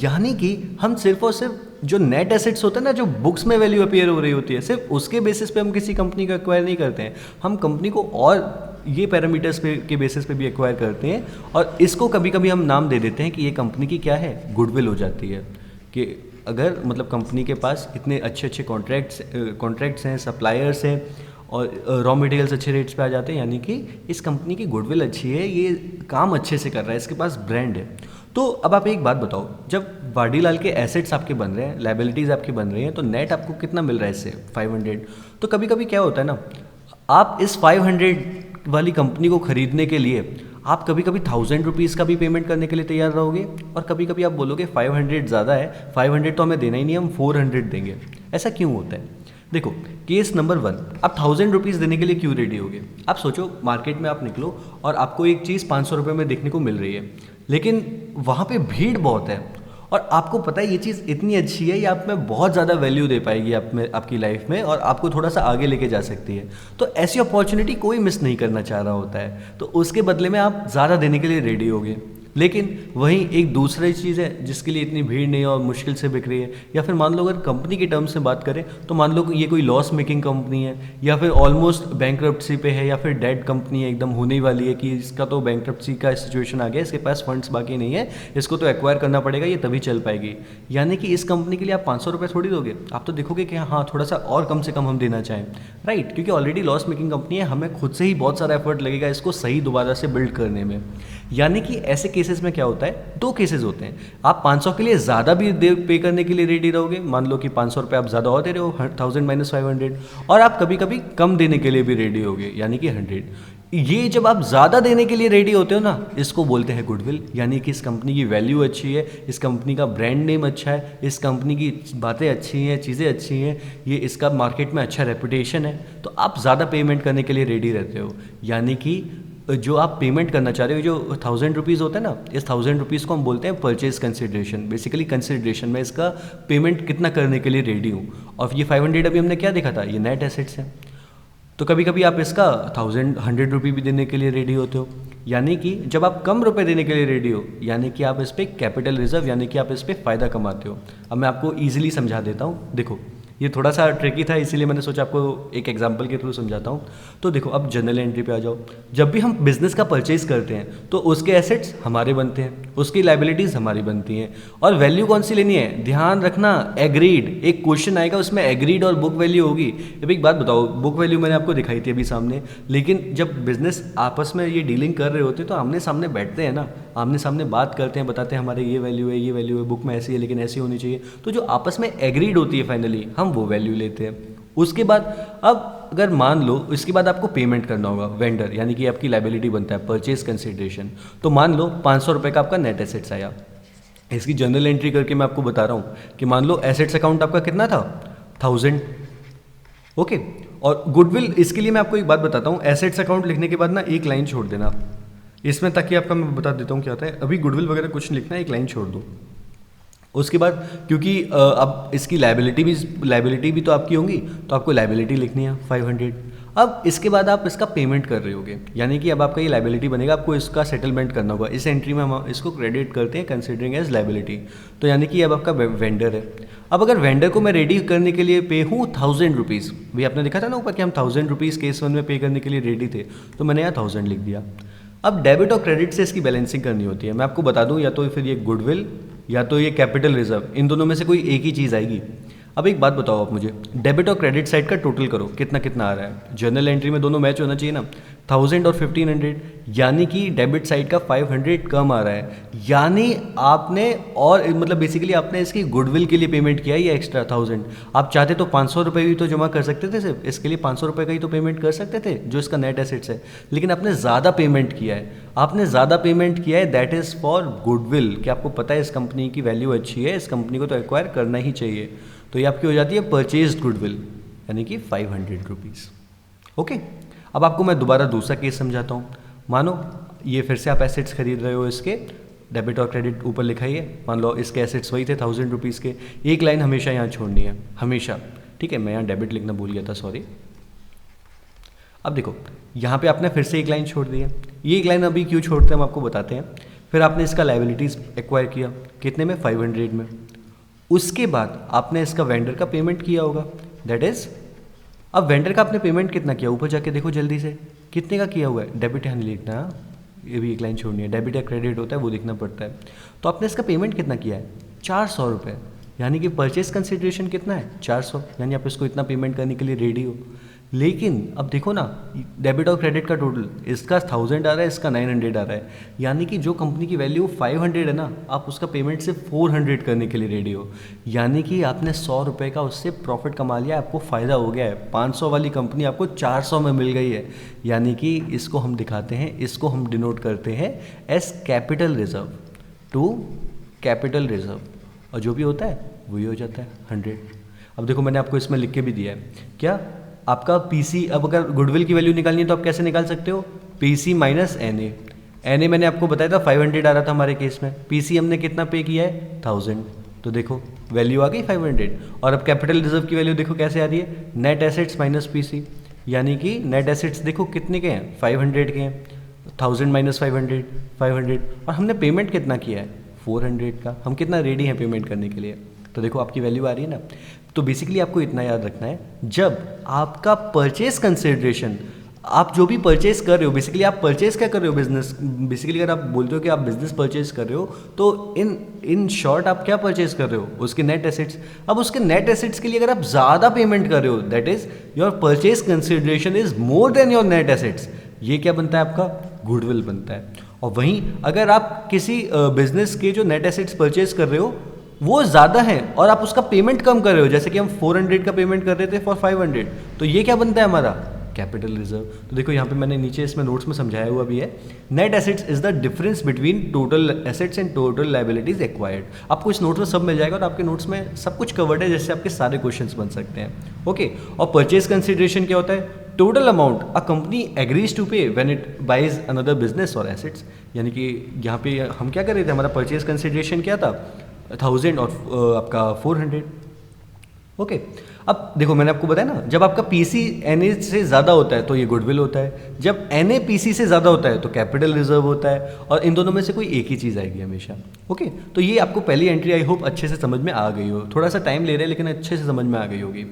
यानी कि हम सिर्फ और सिर्फ जो नेट एसेट्स होते हैं ना, जो बुक्स में वैल्यू अपीयर हो रही होती है, सिर्फ उसके बेसिस पे हम किसी कंपनी को एक्वायर नहीं करते हैं, हम कंपनी को और ये पैरामीटर्स के बेसिस पे भी एक्वायर करते हैं। और इसको कभी कभी हम नाम दे देते हैं कि ये कंपनी की क्या है, गुडविल हो जाती है। कि अगर मतलब कंपनी के पास इतने अच्छे अच्छे कॉन्ट्रैक्ट्स हैं, सप्लायर्स हैं और रॉ मटेरियल्स अच्छे रेट्स पे आ जाते हैं, यानी कि इस कंपनी की गुडविल अच्छी है, ये काम अच्छे से कर रहा है, इसके पास ब्रांड है। तो अब आप एक बात बताओ, जब वाडीलाल के एसेट्स आपके बन रहे हैं, लाइबिलिटीज़ आपकी बन रही हैं, तो नेट आपको कितना मिल रहा है इससे? 500। तो कभी कभी क्या होता है ना, आप इस 500 वाली कंपनी को खरीदने के लिए आप कभी कभी 1000 रुपीज़ का भी पेमेंट करने के लिए तैयार रहोगे, और कभी कभी आप बोलोगे 500 ज़्यादा है, 500 तो हमें देना ही नहीं, हम 400 देंगे। ऐसा क्यों होता है? देखो, केस नंबर 1, आप 1000 रुपीज़ देने के लिए क्यों रेडी होगे? आप सोचो, मार्केट में आप निकलो और आपको एक चीज़ 500 रुपये में देखने को मिल रही है, लेकिन वहाँ पे भीड़ बहुत है और आपको पता है ये चीज़ इतनी अच्छी है, ये आप में बहुत ज़्यादा वैल्यू दे पाएगी आपकी लाइफ में और आपको थोड़ा सा आगे लेके जा सकती है। तो ऐसी अपॉर्चुनिटी कोई मिस नहीं करना चाह रहा होता है, तो उसके बदले में आप ज़्यादा देने के लिए रेडी होगे। लेकिन वहीं एक दूसरी चीज़ है जिसके लिए इतनी भीड़ नहीं है और मुश्किल से बिक रही है, या फिर मान लो अगर कंपनी के टर्म्स से बात करें तो मान लो ये कोई लॉस मेकिंग कंपनी है, या फिर ऑलमोस्ट बैंकरप्सी पे है, या फिर डेड कंपनी है, एकदम होने ही वाली है कि इसका तो बैंकरप्सी का सिचुएशन आ गया, इसके पास फंड्स बाकी नहीं है, इसको तो एक्वायर करना पड़ेगा, ये तभी चल पाएगी। यानी कि इस कंपनी के लिए आप 500 रुपये थोड़ी दोगे, आप तो देखोगे कि हाँ थोड़ा सा और कम से कम हम देना चाहें, राइट, क्योंकि ऑलरेडी लॉस मेकिंग कंपनी है, हमें खुद से ही बहुत सारा एफर्ट लगेगा इसको सही दोबारा से बिल्ड करने में। यानी कि ऐसे केसेस में क्या होता है, 2 केसेस होते हैं, आप 500 के लिए ज़्यादा भी पे करने के लिए रेडी रहोगे, मान लो कि 500 रुपये आप ज़्यादा और दे रहे हो, 1000 माइनस 500, और आप कभी कभी कम देने के लिए भी रेडी होगे, यानी कि 100। ये जब आप ज़्यादा देने के लिए रेडी होते हो ना, इसको बोलते हैं गुडविल, यानी कि इस कंपनी की वैल्यू अच्छी है, इस कंपनी का ब्रांड नेम अच्छा है, इस कंपनी की बातें अच्छी हैं, चीज़ें अच्छी हैं, ये इसका मार्केट में अच्छा रेपुटेशन है, तो आप ज़्यादा पेमेंट करने के लिए रेडी रहते हो। यानी कि जो आप पेमेंट करना चाह रहे हो, जो 1000 रुपीज़ होता है ना, इस 1000 रुपीज़ को हम बोलते हैं परचेज कंसिडरेशन। बेसिकली कंसिडरेशन में इसका पेमेंट कितना करने के लिए रेडी हूँ, और ये 500 अभी हमने क्या देखा था, ये नेट एसेट्स है। तो कभी कभी आप इसका 100 रुपये भी देने के लिए रेडी होते हो, यानी कि जब आप कम रुपए देने के लिए रेडी हो, यानी कि आप इस पर कैपिटल रिजर्व यानी कि आप इस पर फ़ायदा कमाते हो। अब मैं आपको ईजिली समझा देता हूँ। देखो ये थोड़ा सा ट्रिकी था, इसीलिए मैंने सोचा आपको एक एग्जांपल के थ्रू समझाता हूँ। तो देखो अब जनरल एंट्री पे आ जाओ। जब भी हम बिजनेस का परचेज करते हैं तो उसके एसेट्स हमारे बनते हैं, उसकी लाइबिलिटीज़ हमारी बनती हैं, और वैल्यू कौन सी लेनी है, ध्यान रखना एग्रीड। एक क्वेश्चन आएगा उसमें एग्रीड और बुक वैल्यू होगी। अब एक बात बताओ, बुक वैल्यू मैंने आपको दिखाई थी अभी सामने, लेकिन जब बिजनेस आपस में ये डीलिंग कर रहे होते हैं तो आमने सामने बैठते हैं ना, आमने सामने बात करते हैं, बताते हैं हमारे ये वैल्यू है, ये वैल्यू है, बुक में ऐसी है लेकिन ऐसी होनी चाहिए। तो जो आपस में एग्रीड होती है फाइनली, हम वो वैल्यू लेते हैं। उसके बाद अब अगर मान लो इसके बाद आपको पेमेंट करना होगा वेंडर, यानी कि आपकी लाइबिलिटी बनता है परचेज कंसिडरेशन। तो मान लो 500 रुपये का आपका नेट एसेट्स आया। इसकी जनरल एंट्री करके मैं आपको बता रहा हूँ कि मान लो एसेट्स अकाउंट आपका कितना था, 1000। ओके, और गुडविल, इसके लिए मैं आपको एक बात बताता हूँ। एसेट्स अकाउंट लिखने के बाद ना एक लाइन छोड़ देना इसमें, ताकि आपका मैं बता देता हूँ क्या होता है। अभी गुडविल वगैरह कुछ नहीं लिखना, एक लाइन छोड़ दो। उसके बाद क्योंकि अब इसकी लाइबिलिटी भी तो आपकी होंगी, तो आपको लाइबिलिटी लिखनी है 500। अब इसके बाद आप इसका पेमेंट कर रहे होगे, यानी कि अब आपका ये लाइबिलिटी बनेगा, आपको इसका सेटलमेंट करना होगा। इस एंट्री में हम इसको क्रेडिट करते हैं कंसिडरिंग एज लाइबिलिटी। तो यानी कि अब आपका वेंडर है। अब अगर वेंडर को मैं रेडी करने के लिए पे हूँ 1000 रुपीज़, भी आपने देखा था ना ऊपर कि हम 1000 रुपीज़ केस 1 में पे करने के लिए रेडी थे, तो मैंने यहाँ 1000 लिख दिया। अब डेबिट और क्रेडिट से इसकी बैलेंसिंग करनी होती है। मैं आपको बता दूं, या तो फिर ये गुडविल या तो ये कैपिटल रिजर्व, इन दोनों में से कोई एक ही चीज़ आएगी। अब एक बात बताओ आप मुझे, डेबिट और क्रेडिट साइड का टोटल करो कितना कितना आ रहा है। जनरल एंट्री में दोनों मैच होना चाहिए ना, 1000 और 1500, यानी कि डेबिट साइड का 500 कम आ रहा है। यानी आपने और मतलब बेसिकली आपने इसकी गुडविल के लिए पेमेंट किया है ये एक्स्ट्रा 1000। आप चाहते तो 500 रुपये भी तो जमा कर सकते थे, सिर्फ इसके लिए 500 रुपये का ही तो पेमेंट कर सकते थे जो इसका नेट एसेट्स है, लेकिन आपने ज़्यादा पेमेंट किया है। आपने ज़्यादा पेमेंट किया है, दैट इज़ फॉर गुडविल, कि आपको पता है इस कंपनी की वैल्यू अच्छी है, इस कंपनी को तो एक्वायर करना ही चाहिए। तो ये आपकी हो जाती है परचेज गुडविल, यानी कि 500 रुपीज़। ओके, अब आपको मैं दोबारा दूसरा केस समझाता हूँ। मानो ये फिर से आप एसेट्स खरीद रहे हो, इसके डेबिट और क्रेडिट ऊपर लिखाई है। मान लो इसके एसेट्स वही थे 1000 रुपीज़ के। एक लाइन हमेशा यहाँ छोड़नी है, हमेशा। ठीक है, मैं यहाँ डेबिट लिखना भूल गया था, सॉरी। अब देखो यहाँ पे आपने फिर से एक लाइन छोड़ दी है। ये एक लाइन अभी क्यों छोड़ते हैं हम आपको बताते हैं। फिर आपने इसका लाइबिलिटीज़ एक्वायर किया, कितने में, 500 में। उसके बाद आपने इसका वेंडर का पेमेंट किया होगा, दैट इज़, अब वेंडर का आपने पेमेंट कितना किया, ऊपर जाके देखो जल्दी से कितने का किया हुआ है। डेबिट यहाँ नहीं लिखना, ये भी एक लाइन छोड़नी है, डेबिट या क्रेडिट होता है वो लिखना पड़ता है। तो आपने इसका पेमेंट कितना किया है, 400 रुपये, यानी कि परचेज कंसिडरेशन कितना है, 400, यानी आप इसको इतना पेमेंट करने के लिए रेडी हो। लेकिन अब देखो ना, डेबिट और क्रेडिट का टोटल, इसका 1000 आ रहा है, इसका 900 आ रहा है, यानी कि जो कंपनी की वैल्यू 500 है ना, आप उसका पेमेंट सिर्फ 400 करने के लिए रेडी हो। यानी कि आपने 100 रुपये का उससे प्रॉफिट कमा लिया, आपको फ़ायदा हो गया है। 500 वाली कंपनी आपको 400 में मिल गई है। यानी कि इसको हम दिखाते हैं, इसको हम डिनोट करते हैं as capital reserve to capital reserve, और जो भी होता है वही हो जाता है 100। अब देखो मैंने आपको इसमें लिख के भी दिया है क्या, आपका पीसी। अब अगर गुडविल की वैल्यू निकालनी है तो आप कैसे निकाल सकते हो, पीसी माइनस एनए। एनए मैंने आपको बताया था 500 आ रहा था हमारे केस में, पीसी हमने कितना पे किया है, 1000। तो देखो वैल्यू आ गई 500। और अब कैपिटल रिजर्व की वैल्यू देखो कैसे आ रही है, नेट एसेट्स माइनस पीसी, यानी कि नेट एसेट्स देखो कितने के हैं, 500 के हैं। 1000 माइनस 500, 500, और हमने पेमेंट कितना किया है, 400 का। हम कितना रेडी हैं पेमेंट करने के लिए, तो देखो आपकी वैल्यू आ रही है ना। तो बेसिकली आपको इतना याद रखना है, जब आपका परचेज कंसिडरेशन, आप जो भी परचेज कर रहे हो, बेसिकली आप परचेज क्या कर रहे हो, बिजनेस। बेसिकली अगर आप बोलते हो कि आप बिजनेस परचेज कर रहे हो, तो इन शॉर्ट आप क्या परचेज कर रहे हो, उसके नेट एसेट्स। अब उसके नेट एसेट्स के लिए अगर आप ज़्यादा पेमेंट कर रहे हो, that is your purchase consideration is more than your net assets. ये क्या बनता है, आपका गुडविल बनता है। और वहीं अगर आप किसी बिजनेस के जो नेट एसेट्स परचेज कर रहे हो वो ज़्यादा है और आप उसका पेमेंट कम कर रहे हो, जैसे कि हम 400 का पेमेंट कर रहे थे फॉर 500, तो ये क्या बनता है हमारा, कैपिटल रिजर्व। तो देखो यहाँ पे मैंने नीचे इसमें नोट्स में समझाया हुआ भी है, net assets is the difference between total assets and total liabilities acquired. आपको इस नोट्स में सब मिल जाएगा और आपके नोट्स में सब कुछ कवर्ड है, जैसे आपके सारे क्वेश्चंस बन सकते हैं। ओके, और परचेज कंसिडरेशन क्या होता है, total amount a company agrees to pay when it buys another business or assets. यानी कि यहाँ पे हम क्या कर रहे थे, हमारा परचेज कंसिडरेशन क्या था, 1000 और आपका 400। ओके, अब देखो मैंने आपको बताया ना, जब आपका पीसी एनए से ज़्यादा होता है तो ये गुडविल होता है, जब एनए पीसी से ज़्यादा होता है तो कैपिटल रिजर्व होता है, और इन दोनों में से कोई एक ही चीज़ आएगी हमेशा। ओके, तो ये आपको पहली एंट्री आई होप अच्छे से समझ में आ गई हो, थोड़ा सा टाइम ले रहे हैं लेकिन अच्छे से समझ में आ गई होगी।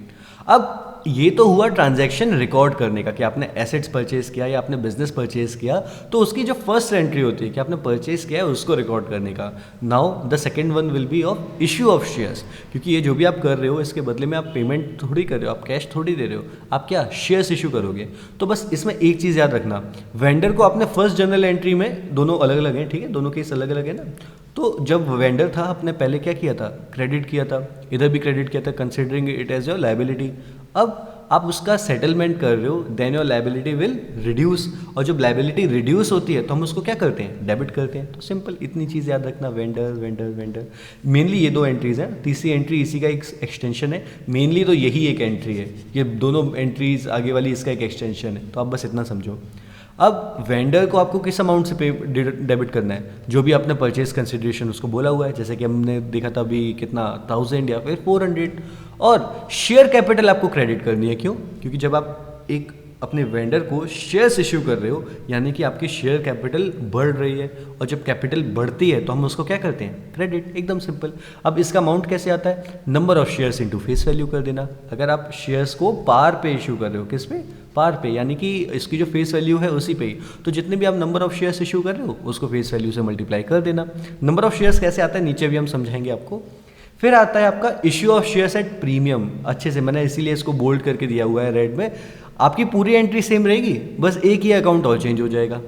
अब ये तो हुआ ट्रांजैक्शन रिकॉर्ड करने का कि आपने एसेट्स परचेज किया या आपने बिजनेस परचेज किया, तो उसकी जो फर्स्ट एंट्री होती है कि आपने परचेज किया है उसको रिकॉर्ड करने का। Now the second one will be of issue of shares, क्योंकि ये जो भी आप कर रहे हो इसके बदले में आप पेमेंट थोड़ी कर रहे हो, आप कैश थोड़ी दे रहे हो, आप क्या शेयर्स इशू करोगे। तो बस इसमें एक चीज़ याद रखना, वेंडर को आपने फर्स्ट जर्नल एंट्री में, दोनों अलग अलग हैं, ठीक है, दोनों केस अलग अलग है ना, तो जब वेंडर था आपने पहले क्या किया था, क्रेडिट किया था, इधर भी क्रेडिट किया था, considering it as your liability. अब आप उसका सेटलमेंट कर रहे हो, then your liability will reduce, और जब लायबिलिटी रिड्यूस होती है तो हम उसको क्या करते हैं, डेबिट करते हैं। तो सिंपल इतनी चीज़ याद रखना, वेंडर वेंडर वेंडर, मेनली ये दो एंट्रीज हैं, तीसरी एंट्री इसी का एक एक्सटेंशन है, मेनली तो यही एक एंट्री है, ये दोनों एंट्रीज आगे वाली इसका एक एक्सटेंशन है, तो आप बस इतना समझो। अब वेंडर को आपको किस अमाउंट से पे डेबिट करना है, जो भी आपने परचेज कंसिडरेशन उसको बोला हुआ है, जैसे कि हमने देखा था अभी कितना 1000 या फिर 400, और शेयर कैपिटल आपको क्रेडिट करनी है। क्यों? क्योंकि जब आप एक अपने वेंडर को शेयर्स इश्यू कर रहे हो, यानी कि आपकी शेयर कैपिटल बढ़ रही है, और जब कैपिटल बढ़ती है तो हम उसको क्या करते हैं, क्रेडिट, एकदम सिंपल। अब इसका अमाउंट कैसे आता है, number of shares into face value कर देना। अगर आप शेयर्स को पार पे इशू कर रहे हो, किस पे, पार पे, यानी कि इसकी जो फेस वैल्यू है उसी पे ही, तो जितने भी आप नंबर ऑफ शेयर्स इशू कर रहे हो उसको फेस वैल्यू से मल्टीप्लाई कर देना। नंबर ऑफ शेयर्स कैसे आता है नीचे भी हम समझाएंगे आपको। फिर आता है आपका issue of shares at premium, अच्छे से मैंने इसीलिए इसको बोल्ड करके दिया हुआ है रेड में। आपकी पूरी एंट्री सेम रहेगी, बस एक ही अकाउंट और चेंज हो जाएगा।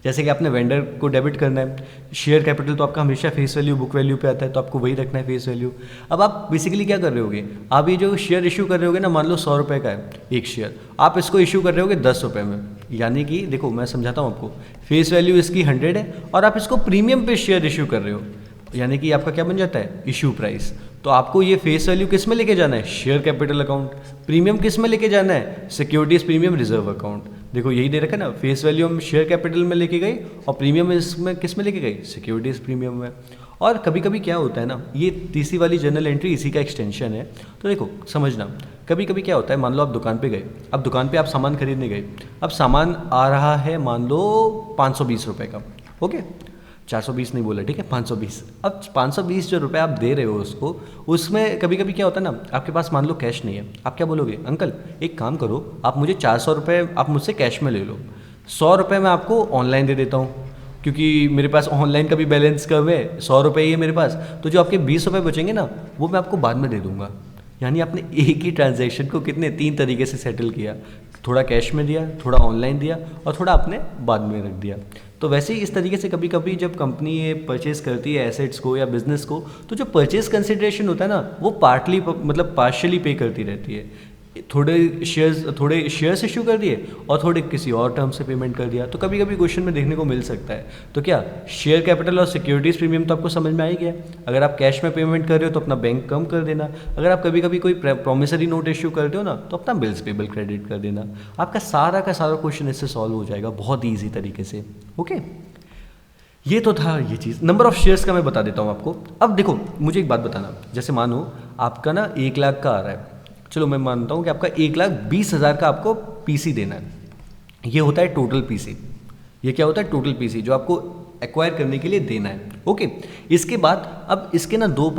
जैसे कि आपने वेंडर को डेबिट करना है, शेयर कैपिटल तो आपका हमेशा फेस वैल्यू बुक वैल्यू पे आता है, तो आपको वही रखना है फेस वैल्यू। अब आप बेसिकली क्या कर रहे होगे, आप ये जो शेयर इशू कर रहे होगे ना, मान लो 100 रुपये का है एक शेयर, आप इसको इशू कर रहे होगे 10 रुपये में, यानी कि देखो मैं समझाता हूँ आपको, फेस वैल्यू इसकी 100 है और आप इसको प्रीमियम पे शेयर इशू कर रहे हो, यानी कि आपका क्या बन जाता है, इशू प्राइस। तो आपको ये फेस वैल्यू किस में लेके जाना है, शेयर कैपिटल अकाउंट, प्रीमियम किस में लेके जाना है, सिक्योरिटीज प्रीमियम रिजर्व अकाउंट। देखो यही दे रखा है ना, फेस वैल्यू हम शेयर कैपिटल में लेके गए और प्रीमियम इसमें किस में लेके गए, सिक्योरिटीज प्रीमियम में। और कभी कभी क्या होता है ना, ये तीसरी वाली जर्नल एंट्री इसी का एक्सटेंशन है। तो देखो समझना, कभी कभी क्या होता है, मान लो आप दुकान पे गए, अब दुकान पे आप सामान खरीदने गए, अब सामान आ रहा है मान लो 520 रुपये का, ओके, 420 नहीं बोला, ठीक है, 520। अब 520 जो रुपये आप दे रहे हो उसको, उसमें कभी कभी क्या होता है ना, आपके पास मान लो कैश नहीं है, आप क्या बोलोगे, अंकल एक काम करो, आप मुझे 400 रुपये आप मुझसे कैश में ले लो, 100 रुपये मैं आपको ऑनलाइन दे देता हूँ, क्योंकि मेरे पास ऑनलाइन का भी बैलेंस कम है, 100 रुपये ही है मेरे पास, तो जो आपके 20 रुपये बचेंगे ना, वो मैं आपको बाद में दे दूँगा। यानी आपने एक ही ट्रांजैक्शन को कितने 3 तरीके से सेटल किया, थोड़ा कैश में दिया, थोड़ा ऑनलाइन दिया, और थोड़ा आपने बाद में रख दिया। तो वैसे ही इस तरीके से कभी कभी जब कंपनी ये परचेज करती है एसेट्स को या बिजनेस को, तो जो परचेज कंसिडरेशन होता है ना, वो पार्टली मतलब पार्शियली पे करती रहती है। थोड़े शेयर्स इशू कर दिए और थोड़े किसी और टर्म से पेमेंट कर दिया, तो कभी कभी क्वेश्चन में देखने को मिल सकता है। तो क्या शेयर कैपिटल और सिक्योरिटीज प्रीमियम तो आपको समझ में आ ही गया। अगर आप कैश में पेमेंट कर रहे हो तो अपना बैंक कम कर देना, अगर आप कभी कभी कोई प्रॉमिसरी नोट इशू करते हो ना, तो अपना बिल्स पेबल क्रेडिट कर देना। आपका सारा का सारा क्वेश्चन इससे सॉल्व हो जाएगा बहुत ही ईजी तरीके से। ओके, ये तो था ये चीज़। नंबर ऑफ शेयर्स का मैं बता देता हूँ आपको। अब देखो मुझे एक बात बताना, जैसे मानो आपका ना 1 लाख का आ रहा है, चलो मैं मानता हूँ कि आपका 1,20,000 का आपको पीसी देना है, ये होता है टोटल पीसी। ये क्या होता है, टोटल पीसी जो आपको एक्वायर करने के लिए देना है। ओके, इसके बाद अब इसके ना दो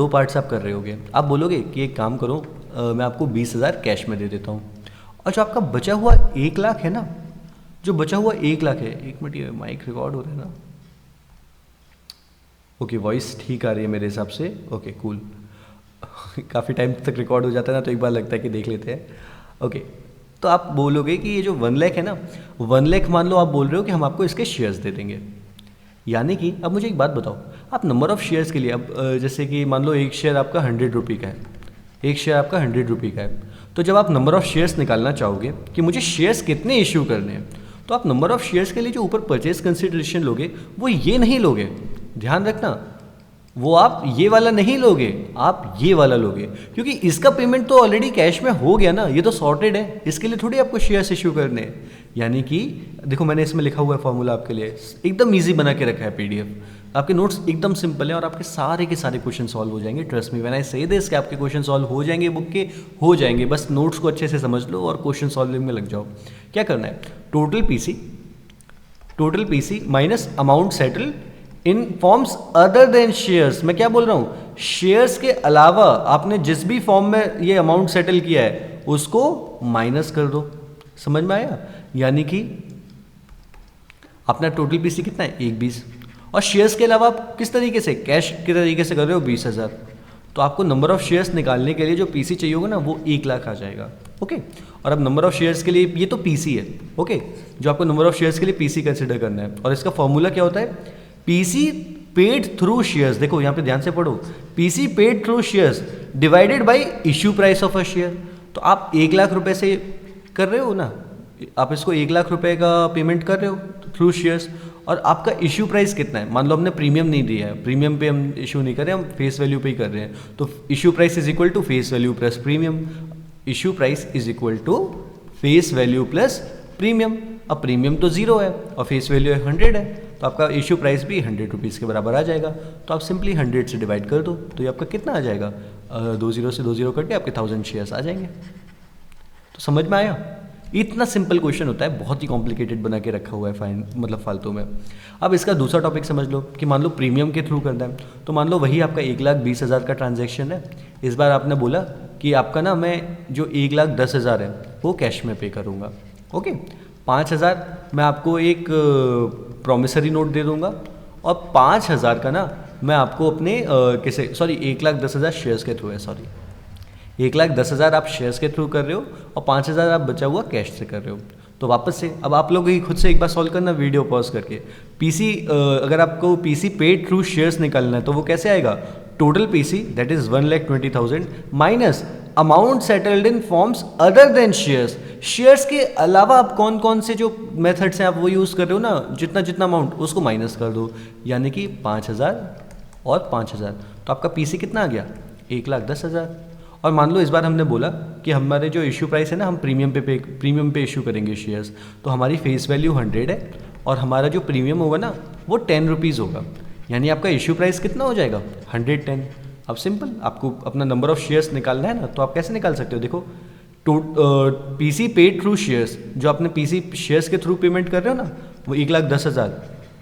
पार्ट्स आप कर रहे होगे। आप बोलोगे कि एक काम करो, मैं आपको 20,000 कैश में दे देता हूँ, और जो आपका बचा हुआ 1 लाख है ना, जो बचा हुआ 1 लाख है, एक मिनट ये माइक रिकॉर्ड हो रहा है ना, ओके वॉइस ठीक आ रही है मेरे हिसाब से, ओके कूल। काफ़ी टाइम तक रिकॉर्ड हो जाता है ना, तो एक बार लगता है कि देख लेते हैं। ओके, तो आप बोलोगे कि ये जो 1 लाख है ना, 1 लाख मान लो आप बोल रहे हो कि हम आपको इसके शेयर्स दे देंगे। यानी कि अब मुझे एक बात बताओ, आप नंबर ऑफ़ शेयर्स के लिए, अब जैसे कि मान लो एक शेयर आपका 100 रुपये का है, एक शेयर आपका 100 रुपये का है, तो जब आप नंबर ऑफ़ शेयर्स निकालना चाहोगे कि मुझे शेयर्स कितने इशू करने हैं, तो आप नंबर ऑफ़ शेयर्स के लिए जो ऊपर परचेज कंसिडरेशन लोगे वो ये नहीं लोगे, ध्यान रखना, वो आप ये वाला नहीं लोगे, आप ये वाला लोगे, क्योंकि इसका पेमेंट तो ऑलरेडी कैश में हो गया ना, ये तो सॉर्टेड है, इसके लिए थोड़ी आपको शेयर्स इशू करने हैं। यानी कि देखो मैंने इसमें लिखा हुआ है फॉर्मूला आपके लिए, एकदम इजी बना के रखा है पीडीएफ। आपके नोट्स एकदम सिंपल है और आपके सारे के सारे क्वेश्चन सॉल्व हो जाएंगे। ट्रस्ट मी व्हेन आई से दिस कि आपके क्वेश्चन सॉल्व हो जाएंगे, बुक के हो जाएंगे। बस नोट्स को अच्छे से समझ लो और क्वेश्चन सॉल्विंग में लग जाओ। क्या करना है, total PC minus amount settle in forms other than shares. मैं क्या बोल रहा हूँ, शेयर्स के अलावा आपने जिस भी फॉर्म में ये अमाउंट सेटल किया है उसको माइनस कर दो। समझ में आया? यानी कि अपना टोटल पीसी कितना है 120, और शेयर्स के अलावा आप किस तरीके से, कैश के तरीके से कर रहे हो 20,000, तो आपको नंबर ऑफ शेयर्स निकालने के लिए जो पीसी चाहिए होगा ना वो 1 लाख आ जाएगा। ओके, और अब नंबर ऑफ शेयर्स के लिए ये तो पीसी है। ओके, जो आपको नंबर ऑफ शेयर्स के लिए पीसी कंसिडर करना है, और इसका फॉर्मूला क्या होता है, पीसी पेड थ्रू शेयर्स। देखो यहाँ पे ध्यान से पढ़ो, PC paid through shares divided by issue price of a share. तो आप 1 लाख रुपए से कर रहे हो ना, आप इसको 1 लाख रुपए का पेमेंट कर रहे हो थ्रू शेयर्स, और आपका इश्यू प्राइस कितना है, मान लो हमने प्रीमियम नहीं दिया है, प्रीमियम पे हम इशू नहीं कर रहे, हम फेस वैल्यू पे ही कर रहे हैं, तो issue price is equal to face value plus premium. Issue price is equal to face value plus premium. अब प्रीमियम तो 0 है और फेस वैल्यू 100 है, तो आपका इश्यू प्राइस भी 100 रुपीज़ के बराबर आ जाएगा। तो आप सिंपली 100 से डिवाइड कर दो, तो ये आपका कितना आ जाएगा, 2 0 से 2 0 कट के आपके 1000 शेयर्स आ जाएंगे। तो समझ में आया? इतना सिंपल क्वेश्चन होता है, बहुत ही कॉम्प्लिकेटेड बना के रखा हुआ है फाइन मतलब फालतू में। अब इसका दूसरा टॉपिक समझ लो कि मान लो प्रीमियम के थ्रू करना है, तो मान लो वही आपका 1,20,000 का ट्रांजैक्शन है। इस बार आपने बोला कि आपका ना मैं जो 1,10,000 है वो कैश में पे करूँगा। ओके, 5,000 मैं आपको एक प्रॉमिसरी नोट दे दूँगा, और 5,000 का ना मैं आपको अपने कैसे 1,10,000 शेयर्स के थ्रू है, 1,10,000 आप शेयर्स के थ्रू कर रहे हो और 5,000 आप बचा हुआ कैश से कर रहे हो। तो वापस से अब आप लोग ही खुद से एक बार सॉल्व करना वीडियो पॉज करके। पीसी अगर आपको पीसी पेड थ्रू शेयर्स निकालना है तो वो कैसे आएगा, total PC that is 1,20,000 minus amount settled in forms other than shares. Shares के अलावा आप कौन कौन से जो मेथड्स हैं आप वो यूज़ कर रहे हो ना, जितना जितना अमाउंट उसको माइनस कर दो, यानी कि 5,000 और 5,000, तो आपका पीसी कितना आ गया 1,10,000। और मान लो इस बार हमने बोला कि हमारे जो इशू प्राइस है ना, हम प्रीमियम पे इशू करेंगे शेयर्स, तो हमारी फेस वैल्यू 100 है और हमारा जो प्रीमियम होगा ना वो 10 रुपीज़ होगा, यानी आपका इशू प्राइस कितना हो जाएगा 110। अब सिंपल, आपको अपना नंबर ऑफ शेयर्स निकालना है ना, तो आप कैसे निकाल सकते हो, देखो पीसी पेड थ्रू शेयर्स, जो आपने पीसी शेयर्स के थ्रू पेमेंट कर रहे हो ना वो 1,10,000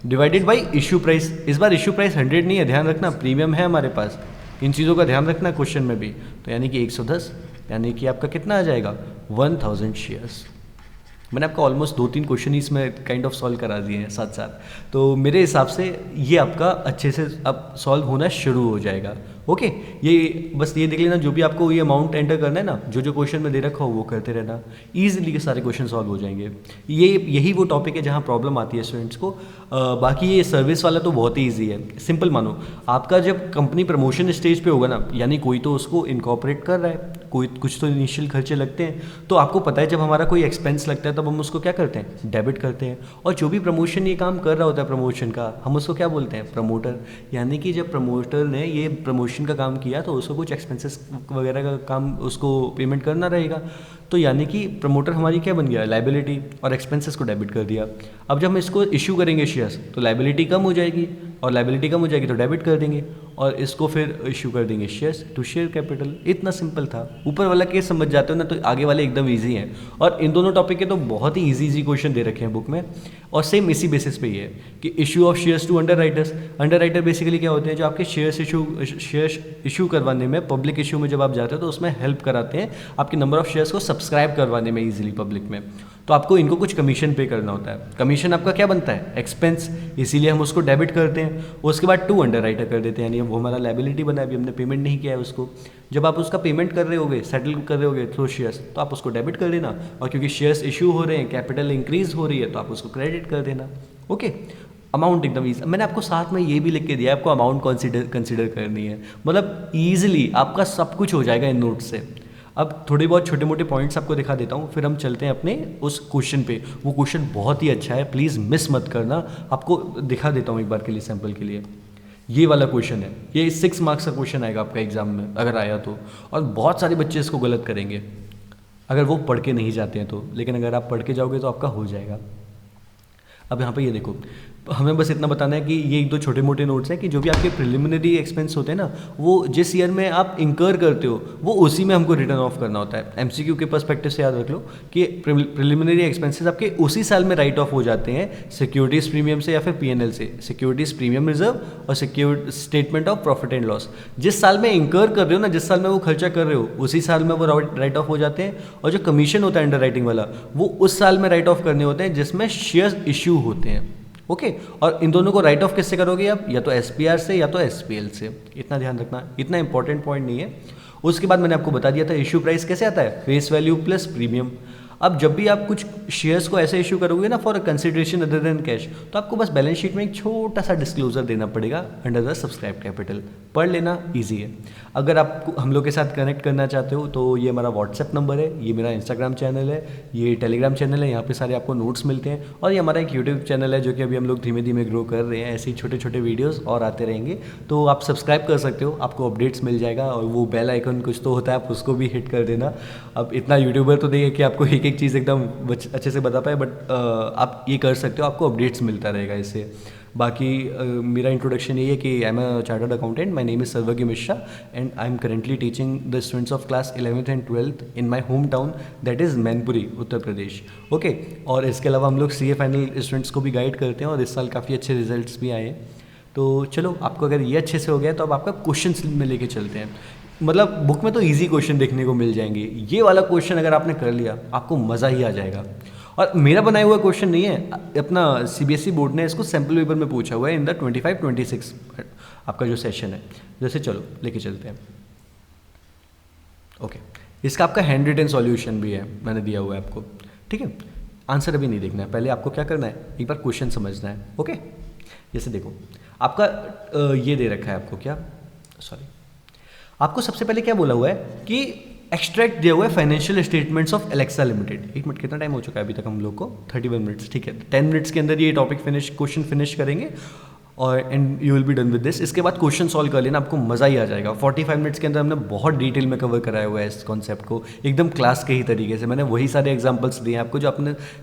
डिवाइडेड बाई इशू प्राइस। इस बार इशू प्राइस 100 नहीं है, ध्यान रखना, प्रीमियम है हमारे पास, इन चीज़ों का ध्यान रखना क्वेश्चन में भी। तो यानी कि 110, यानी कि आपका कितना आ जाएगा 1,000 शेयर्स। मैंने आपका ऑलमोस्ट 2-3 क्वेश्चन ही इसमें काइंड ऑफ सॉल्व करा दिए हैं साथ साथ, तो मेरे हिसाब से ये आपका अच्छे से अब सॉल्व होना शुरू हो जाएगा। ओके, ये बस ये देख लेना, जो भी आपको ये अमाउंट एंटर करना है ना, जो जो क्वेश्चन में दे रखा हो वो करते रहना, ईजिली के सारे क्वेश्चन सॉल्व हो जाएंगे। यही वो टॉपिक है जहाँ प्रॉब्लम आती है स्टूडेंट्स को। बाकी ये सर्विस वाला तो बहुत ही ईजी है, सिंपल मानो, आपका जब कंपनी प्रमोशन स्टेज पे होगा ना, यानी कोई तो उसको इनकॉर्पोरेट कर रहा है, कोई कुछ तो इनिशियल खर्चे लगते हैं, तो आपको पता है जब हमारा कोई एक्सपेंस लगता है तब हम उसको क्या करते हैं, डेबिट करते हैं। और जो भी प्रमोशन ये काम कर रहा होता है प्रमोशन का, हम उसको क्या बोलते हैं, प्रमोटर। यानी कि जब प्रमोटर ने ये प्रमोशन का काम किया तो उसको कुछ एक्सपेंसेस वगैरह का काम उसको पेमेंट करना रहेगा, तो यानी कि प्रमोटर हमारी क्या बन गया, लाइबिलिटी, और एक्सपेंसेस को डेबिट कर दिया। अब जब हम इसको इशू करेंगे शेयर्स तो लाइबिलिटी कम हो जाएगी, और लाइबिलिटी कम हो जाएगी तो डेबिट कर देंगे, और इसको फिर इशू कर देंगे शेयर्स टू शेयर कैपिटल। इतना सिंपल था। ऊपर वाला केस समझ जाते हो ना तो आगे वाले एकदम ईजी हैं, और इन दोनों टॉपिक के तो बहुत ही ईजी क्वेश्चन दे रखे हैं बुक में, और सेम इसी बेसिस पे ही है कि issue of shares to underwriters. Underwriter basically क्या होते हैं, जो आपके शेयर्स इशू करवाने में, पब्लिक इशू में जब आप जाते हो तो उसमें हेल्प कराते हैं आपके नंबर ऑफ शेयर्स को सब्सक्राइब करवाने में ईजिली पब्लिक में। तो आपको इनको कुछ कमीशन पे करना होता है। कमीशन आपका क्या बनता है, एक्सपेंस, इसीलिए हम उसको डेबिट करते हैं। उसके बाद टू अंडर राइटर कर देते हैं, यानी वो हमारा लाइबिलिटी बना है, अभी हमने पेमेंट नहीं किया है उसको। जब आप उसका पेमेंट कर रहे होगे, सेटल कर रहे होगे थ्रू शेयर्स, तो आप उसको डेबिट कर देना, और क्योंकि शेयर्स इशू हो रहे हैं, कैपिटल इंक्रीज हो रही है, तो आप उसको क्रेडिट कर देना। ओके, अमाउंट एकदम ईजी। मैंने आपको साथ में ये भी लिख के दिया है, आपको अमाउंट कंसिडर करनी है, मतलब ईजिली आपका सब कुछ हो जाएगा इन नोट से। अब थोड़े बहुत छोटे मोटे पॉइंट्स आपको दिखा देता हूँ, फिर हम चलते हैं अपने उस क्वेश्चन पे। वो क्वेश्चन बहुत ही अच्छा है, प्लीज़ मिस मत करना। आपको दिखा देता हूँ एक बार के लिए, सैम्पल के लिए। ये वाला क्वेश्चन है, ये 6 मार्क्स का क्वेश्चन आएगा आपका एग्जाम में अगर आया तो, और बहुत सारे बच्चे इसको गलत करेंगे अगर वो पढ़ के नहीं जाते हैं तो, लेकिन अगर आप पढ़ के जाओगे तो आपका हो जाएगा। अब यहाँ पे ये देखो, हमें बस इतना बताना है कि ये एक दो छोटे मोटे नोट्स हैं कि जो भी आपके प्रिलिमिनरी एक्सपेंस होते हैं ना, वो जिस ईयर में आप इंकर करते हो वो उसी में हमको रिटर्न ऑफ करना होता है। एमसीक्यू के पर्सपेक्टिव से याद रख लो कि प्रिलिमिनरी एक्सपेंसेस आपके उसी साल में राइट ऑफ हो जाते हैं सिक्योरिटीज़ प्रीमियम से या फिर पीएनएल से, सिक्योरिटीज़ प्रीमियम रिजर्व और secure statement of profit and loss. जिस साल में इंकर कर रहे हो ना, जिस साल में वो खर्चा कर रहे हो उसी साल में वो राइट ऑफ हो जाते हैं। और जो कमीशन होता है अंडर राइटिंग वाला, वो उस साल में राइट ऑफ करने होते हैं जिसमें शेयर्स इश्यू होते हैं। ओके और इन दोनों को राइट ऑफ किससे करोगे आप, या तो एसपीआर से या तो एसपीएल से। इतना ध्यान रखना, इतना इंपॉर्टेंट पॉइंट नहीं है। उसके बाद मैंने आपको बता दिया था इशू प्राइस कैसे आता है, फेस वैल्यू प्लस प्रीमियम। अब जब भी आप कुछ शेयर्स को ऐसे इशू करोगे ना for a consideration other than cash, तो आपको बस बैलेंस शीट में एक छोटा सा डिस्क्लोजर देना पड़ेगा अंडर द सब्सक्राइब कैपिटल। पढ़ लेना, ईजी है। अगर आप हम लोग के साथ कनेक्ट करना चाहते हो तो ये हमारा व्हाट्सएप नंबर है, ये मेरा इंस्टाग्राम चैनल है, ये टेलीग्राम चैनल है, यहाँ पे सारे आपको नोट्स मिलते हैं। और ये हमारा एक यूट्यूब चैनल है जो कि अभी हम लोग धीमे धीमे ग्रो कर रहे हैं। ऐसे ही छोटे छोटे वीडियोज़ और आते रहेंगे, तो आप सब्सक्राइब कर सकते हो, आपको अपडेट्स मिल जाएगा। और वो बेल आइकन कुछ तो होता है, आप उसको भी हिट कर देना। अब इतना यूट्यूबर तो नहीं है कि आपको एक एक चीज़ एकदम अच्छे से बता पाए, बट आप ये कर सकते हो, आपको अपडेट्स मिलता रहेगा इससे। बाकी मेरा इंट्रोडक्शन ये है कि I am a chartered accountant, my name is Sarvagya Mishra and I am currently teaching the students of class 11th and 12th in my home town, that is Mainpuri, Uttar Pradesh. Okay और इसके अलावा हम लोग सीए फाइनल स्टूडेंट्स को भी गाइड करते हैं और इस साल काफ़ी अच्छे रिजल्ट्स भी आए हैं। तो चलो, आपको अगर ये अच्छे से हो गया तो अब आपका क्वेश्चन में लेके चलते हैं। मतलब बुक में तो इजी क्वेश्चन देखने को मिल जाएंगे, ये वाला क्वेश्चन अगर आपने कर लिया आपको मज़ा ही आ जाएगा। और मेरा बनाया हुआ क्वेश्चन नहीं है, अपना सीबीएसई बोर्ड ने इसको सैम्पल पेपर में पूछा हुआ है इन द 25-26 आपका जो सेशन है। जैसे चलो लेके चलते हैं। ओके इसका आपका हैंड रिटन सॉल्यूशन भी है, मैंने दिया हुआ है आपको, ठीक है। आंसर अभी नहीं देखना है, पहले आपको क्या करना है, एक बार क्वेश्चन समझना है। ओके जैसे देखो आपका ये दे रखा है आपको, क्या सॉरी, आपको सबसे पहले क्या बोला हुआ है कि एक्सट्रैक्ट दिया हुआ है financial statements of Alexa limited. एक मिनट, कितना टाइम हो चुका है अभी तक हम लोग को, 31 मिनट्स, ठीक है। 10 मिनट्स के अंदर ये टॉपिक क्वेश्चन फिनिश करेंगे और and you will be done with this. इसके बाद क्वेश्चन सॉल्व कर लेना, आपको मज़ा ही आ जाएगा। 45 मिनट्स के अंदर हमने बहुत डिटेल में कवर कराया हुआ है इस कॉन्सेप्ट को, एकदम क्लास के ही तरीके से। मैंने वही सारे एग्जांपल्स दिए हैं आपको जो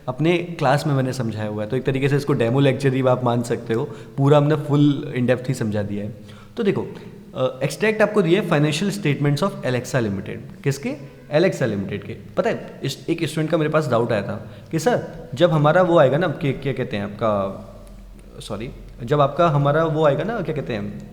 अपने क्लास में मैंने समझाया हुआ है। तो एक तरीके से इसको डेमो लेक्चर ही आप मान सकते हो, पूरा हमने फुल इन डेप्थ ही समझा दिया है। तो देखो एक्सट्रैक्ट आपको दिए financial statements of Alexa limited, किसके, एलेक्सा लिमिटेड के। पता है एक स्टूडेंट का मेरे पास डाउट आया था कि सर जब हमारा वो आएगा ना, क्या कहते हैं आपका, सॉरी, जब आपका हमारा वो आएगा ना, क्या कहते हैं,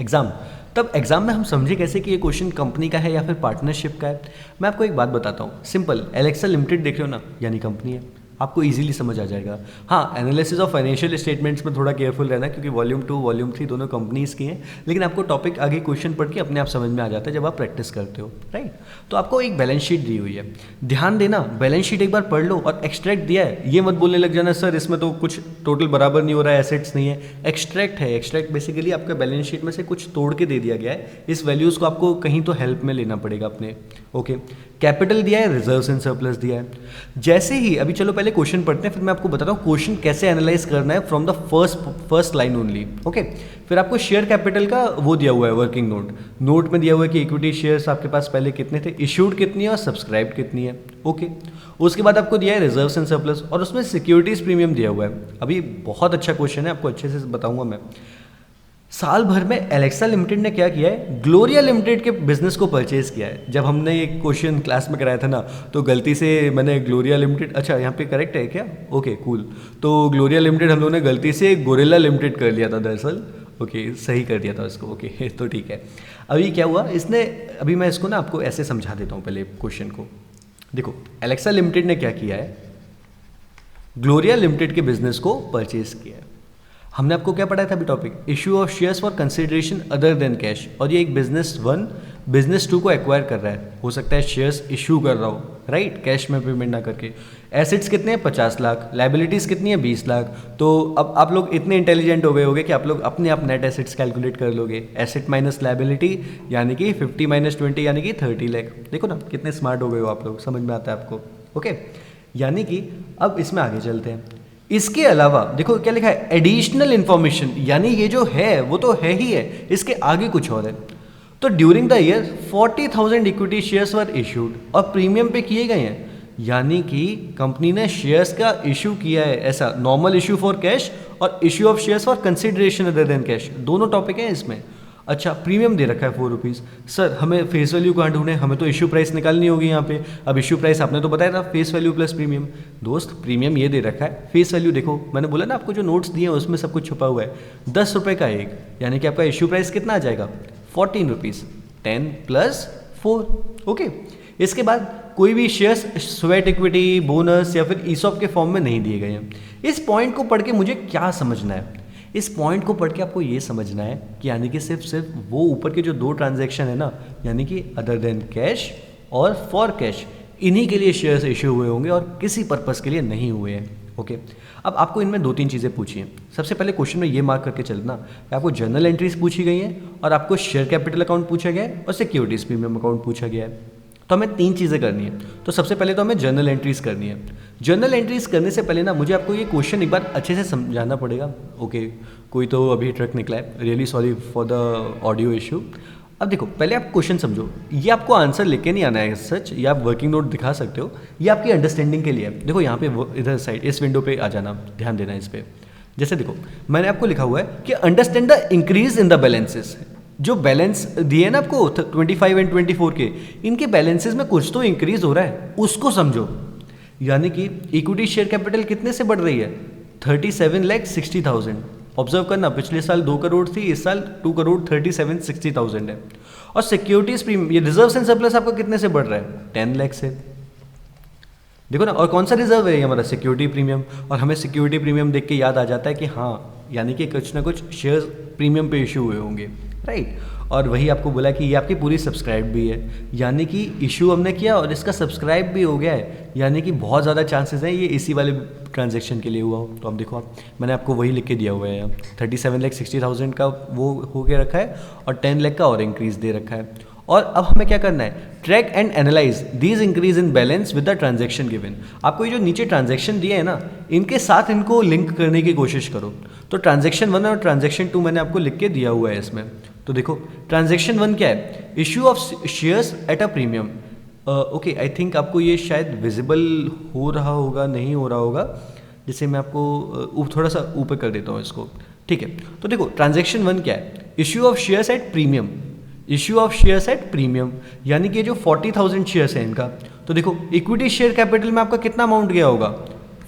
एग्ज़ाम, तब एग्जाम में हम समझे कैसे कि ये क्वेश्चन कंपनी का है या फिर पार्टनरशिप का है। मैं आपको एक बात बताता हूँ, सिंपल, एलेक्सा लिमिटेड देख रहे हो ना, यानी कंपनी है, आपको इजीली समझ आ जाएगा। हाँ, एनालिसिस ऑफ फाइनेंशियल स्टेटमेंट्स में थोड़ा केयरफुल रहना क्योंकि वॉल्यूम 2 वॉल्यूम 3 दोनों कंपनीज की हैं, लेकिन आपको टॉपिक आगे क्वेश्चन पढ़ के अपने आप समझ में आ जाता है जब आप प्रैक्टिस करते हो, राइट। तो आपको एक बैलेंस शीट दी हुई है, ध्यान देना, बैलेंस शीट एक बार पढ़ लो और एक्सट्रैक्ट दिया है, ये मत बोलने लग जाना सर इसमें तो कुछ टोटल बराबर नहीं हो रहा है, एसेट्स नहीं है। एक्सट्रैक्ट है, एक्सट्रैक्ट बेसिकली आपका बैलेंस शीट में से कुछ तोड़ के दे दिया गया है, इस वैल्यूज़ को आपको कहीं तो हेल्प में लेना पड़ेगा अपने। ओके, कैपिटल दिया है, रिजर्व्स एंड सरप्लस दिया है। जैसे ही अभी चलो पहले क्वेश्चन पढ़ते हैं, फिर मैं आपको बताता हूँ क्वेश्चन कैसे एनालाइज करना है from the first line only. Okay, फिर आपको शेयर कैपिटल का वो दिया हुआ है वर्किंग नोट में दिया हुआ है कि इक्विटी शेयर्स आपके पास पहले कितने थे, इशूड कितनी है और सब्सक्राइब कितनी है। ओके, उसके बाद आपको दिया है रिजर्व्स एंड सरप्लस और उसमें सिक्योरिटीज प्रीमियम दिया हुआ है। अभी बहुत अच्छा क्वेश्चन है, आपको अच्छे से बताऊंगा मैं। साल भर में एलेक्सा लिमिटेड ने क्या किया है, ग्लोरिया लिमिटेड के बिजनेस को परचेज किया है। जब हमने ये क्वेश्चन क्लास में कराया था ना, तो गलती से मैंने ग्लोरिया लिमिटेड, अच्छा यहाँ पे करेक्ट है क्या, ओके कूल, तो ग्लोरिया लिमिटेड हम लोगों ने गलती से गोरिल्ला लिमिटेड कर लिया था दरअसल। ओके, सही कर दिया था उसको, ओके तो ठीक है। अभी क्या हुआ इसने, अभी मैं इसको ना आपको ऐसे समझा देता हूँ पहले क्वेश्चन को। देखो एलेक्सा लिमिटेड ने क्या किया है, ग्लोरिया लिमिटेड के बिजनेस को परचेज किया है। हमने आपको क्या पढ़ाया था अभी topic, issue of shares for consideration other than cash, और ये एक बिजनेस 1 बिजनेस 2 को एक्वायर कर रहा है, हो सकता है शेयर्स इशू कर रहा हो, राइट, कैश में पेमेंट ना करके। एसेट्स कितने हैं, 50 लाख, लाइबिलिटीज़ कितनी है, 20 लाख। तो अब आप लोग इतने इंटेलिजेंट हो गए होगे कि आप लोग अपने आप नेट एसेट्स कैलकुलेट कर लोगे, एसेट माइनस लाइबिलिटी यानी कि 50 माइनस 20 यानी कि 30 लाख। देखो ना कितने स्मार्ट हो गए हो आप लोग, समझ में आता है आपको। ओके, यानी कि अब इसमें आगे चलते हैं। इसके अलावा देखो क्या लिखा है, एडिशनल इंफॉर्मेशन, यानी ये जो है वो तो है ही है, इसके आगे कुछ और है। तो during the year 40,000 equity shares were issued और प्रीमियम पे किए गए हैं यानी कि कंपनी ने शेयर्स का इशू किया है, ऐसा नॉर्मल इशू फॉर कैश और issue of shares for consideration other than cash, दोनों टॉपिक हैं इसमें। अच्छा, प्रीमियम दे रखा है 4 रुपीज़। सर हमें फेस वैल्यू कहाँ ढूंढे, हमें तो इशू प्राइस निकालनी होगी यहाँ पे। अब इशू प्राइस आपने तो बताया था फेस वैल्यू प्लस प्रीमियम। दोस्त प्रीमियम ये दे रखा है, फेस वैल्यू देखो मैंने बोला ना आपको जो नोट्स दिए हैं उसमें सब कुछ छुपा हुआ है। 10 रुपये का एक, यानी कि आपका इशू प्राइस कितना आ जाएगा 14 रुपीज़, 10 + 4। ओके, इसके बाद कोई भी शेयर्स स्वेट इक्विटी, बोनस या फिर ईसॉप के फॉर्म में नहीं दिए गए हैं। इस पॉइंट को पढ़ के मुझे क्या समझना है, इस पॉइंट को पढ़ के आपको ये समझना है कि यानी कि सिर्फ वो ऊपर के जो 2 ट्रांजैक्शन है ना, यानी कि अदर देन कैश और फॉर कैश, इन्हीं के लिए शेयर्स इश्यू हुए होंगे और किसी पर्पस के लिए नहीं हुए हैं। ओके, अब आपको इनमें 2-3 चीज़ें पूछी हैं। सबसे पहले क्वेश्चन में ये मार्क करके चलना कि आपको जर्नल एंट्रीज पूछी गई हैं और आपको शेयर कैपिटल अकाउंट पूछा गया है और सिक्योरिटीज प्रीमियम अकाउंट पूछा गया है। तो हमें 3 चीज़ें करनी है। तो सबसे पहले तो हमें जर्नल एंट्रीज करनी है। जर्नल एंट्रीज करने से पहले ना मुझे आपको ये क्वेश्चन एक बार अच्छे से समझाना पड़ेगा। ओके, कोई तो अभी ट्रक निकला है, really sorry for the audio issue. अब देखो, पहले आप क्वेश्चन समझो, ये आपको आंसर लेके नहीं आना है सच, या आप वर्किंग नोट दिखा सकते हो, ये आपकी अंडरस्टैंडिंग के लिए है। देखो यहाँ पे इधर साइड इस विंडो पे आ जाना, ध्यान देना इस पे। जैसे देखो मैंने आपको लिखा हुआ है कि understand the increase in the balances. जो बैलेंस दिए ना आपको 25 और 24 के, इनके बैलेंसेस में कुछ तो इंक्रीज हो रहा है, उसको समझो। यानी कि इक्विटी शेयर कैपिटल कितने से बढ़ रही है 37,60,000। ऑब्जर्व करना, पिछले साल 2 करोड़ थी, इस साल 2,37,60,000 है। और सिक्योरिटीज प्रीमियम, ये रिजर्व एंड सरप्लस आपका कितने से बढ़ रहा है 10 लाख से। देखो ना, और कौन सा रिजर्व है हमारा सिक्योरिटी प्रीमियम, और हमें सिक्योरिटी प्रीमियम देख के याद आ जाता है कि हाँ, यानी कि कुछ ना कुछ शेयर्स प्रीमियम पे इशू हुए होंगे, राइट। और वही आपको बोला कि ये आपकी पूरी सब्सक्राइब भी है, यानी कि इशू हमने किया और इसका सब्सक्राइब भी हो गया है, यानी कि बहुत ज़्यादा चांसेस हैं ये इसी वाले ट्रांजैक्शन के लिए हुआ हो। तो अब देखो आप, मैंने आपको वही लिख के दिया हुआ है, 37,60,000 का वो हो के रखा है और 10 लाख का और इंक्रीज दे रखा है। और अब हमें क्या करना है, track and analyse these increase in balance with the transaction given. आपको ये जो नीचे ट्रांजैक्शन दिए है ना, इनके साथ इनको लिंक करने की कोशिश करो। तो ट्रांजैक्शन 1 और ट्रांजैक्शन 2 मैंने आपको लिख के दिया हुआ है इसमें। तो देखो ट्रांजैक्शन 1 क्या है, issue of shares at a premium. Okay, I think आपको ये शायद विजिबल हो रहा होगा, नहीं हो रहा होगा, जिसे मैं आपको थोड़ा सा ऊपर कर देता हूँ इसको, ठीक है। तो देखो ट्रांजैक्शन 1 क्या है, issue of shares at premium. Issue of shares at premium यानी कि जो 40,000 शेयर्स है इनका। तो देखो इक्विटी शेयर कैपिटल में आपका कितना अमाउंट गया होगा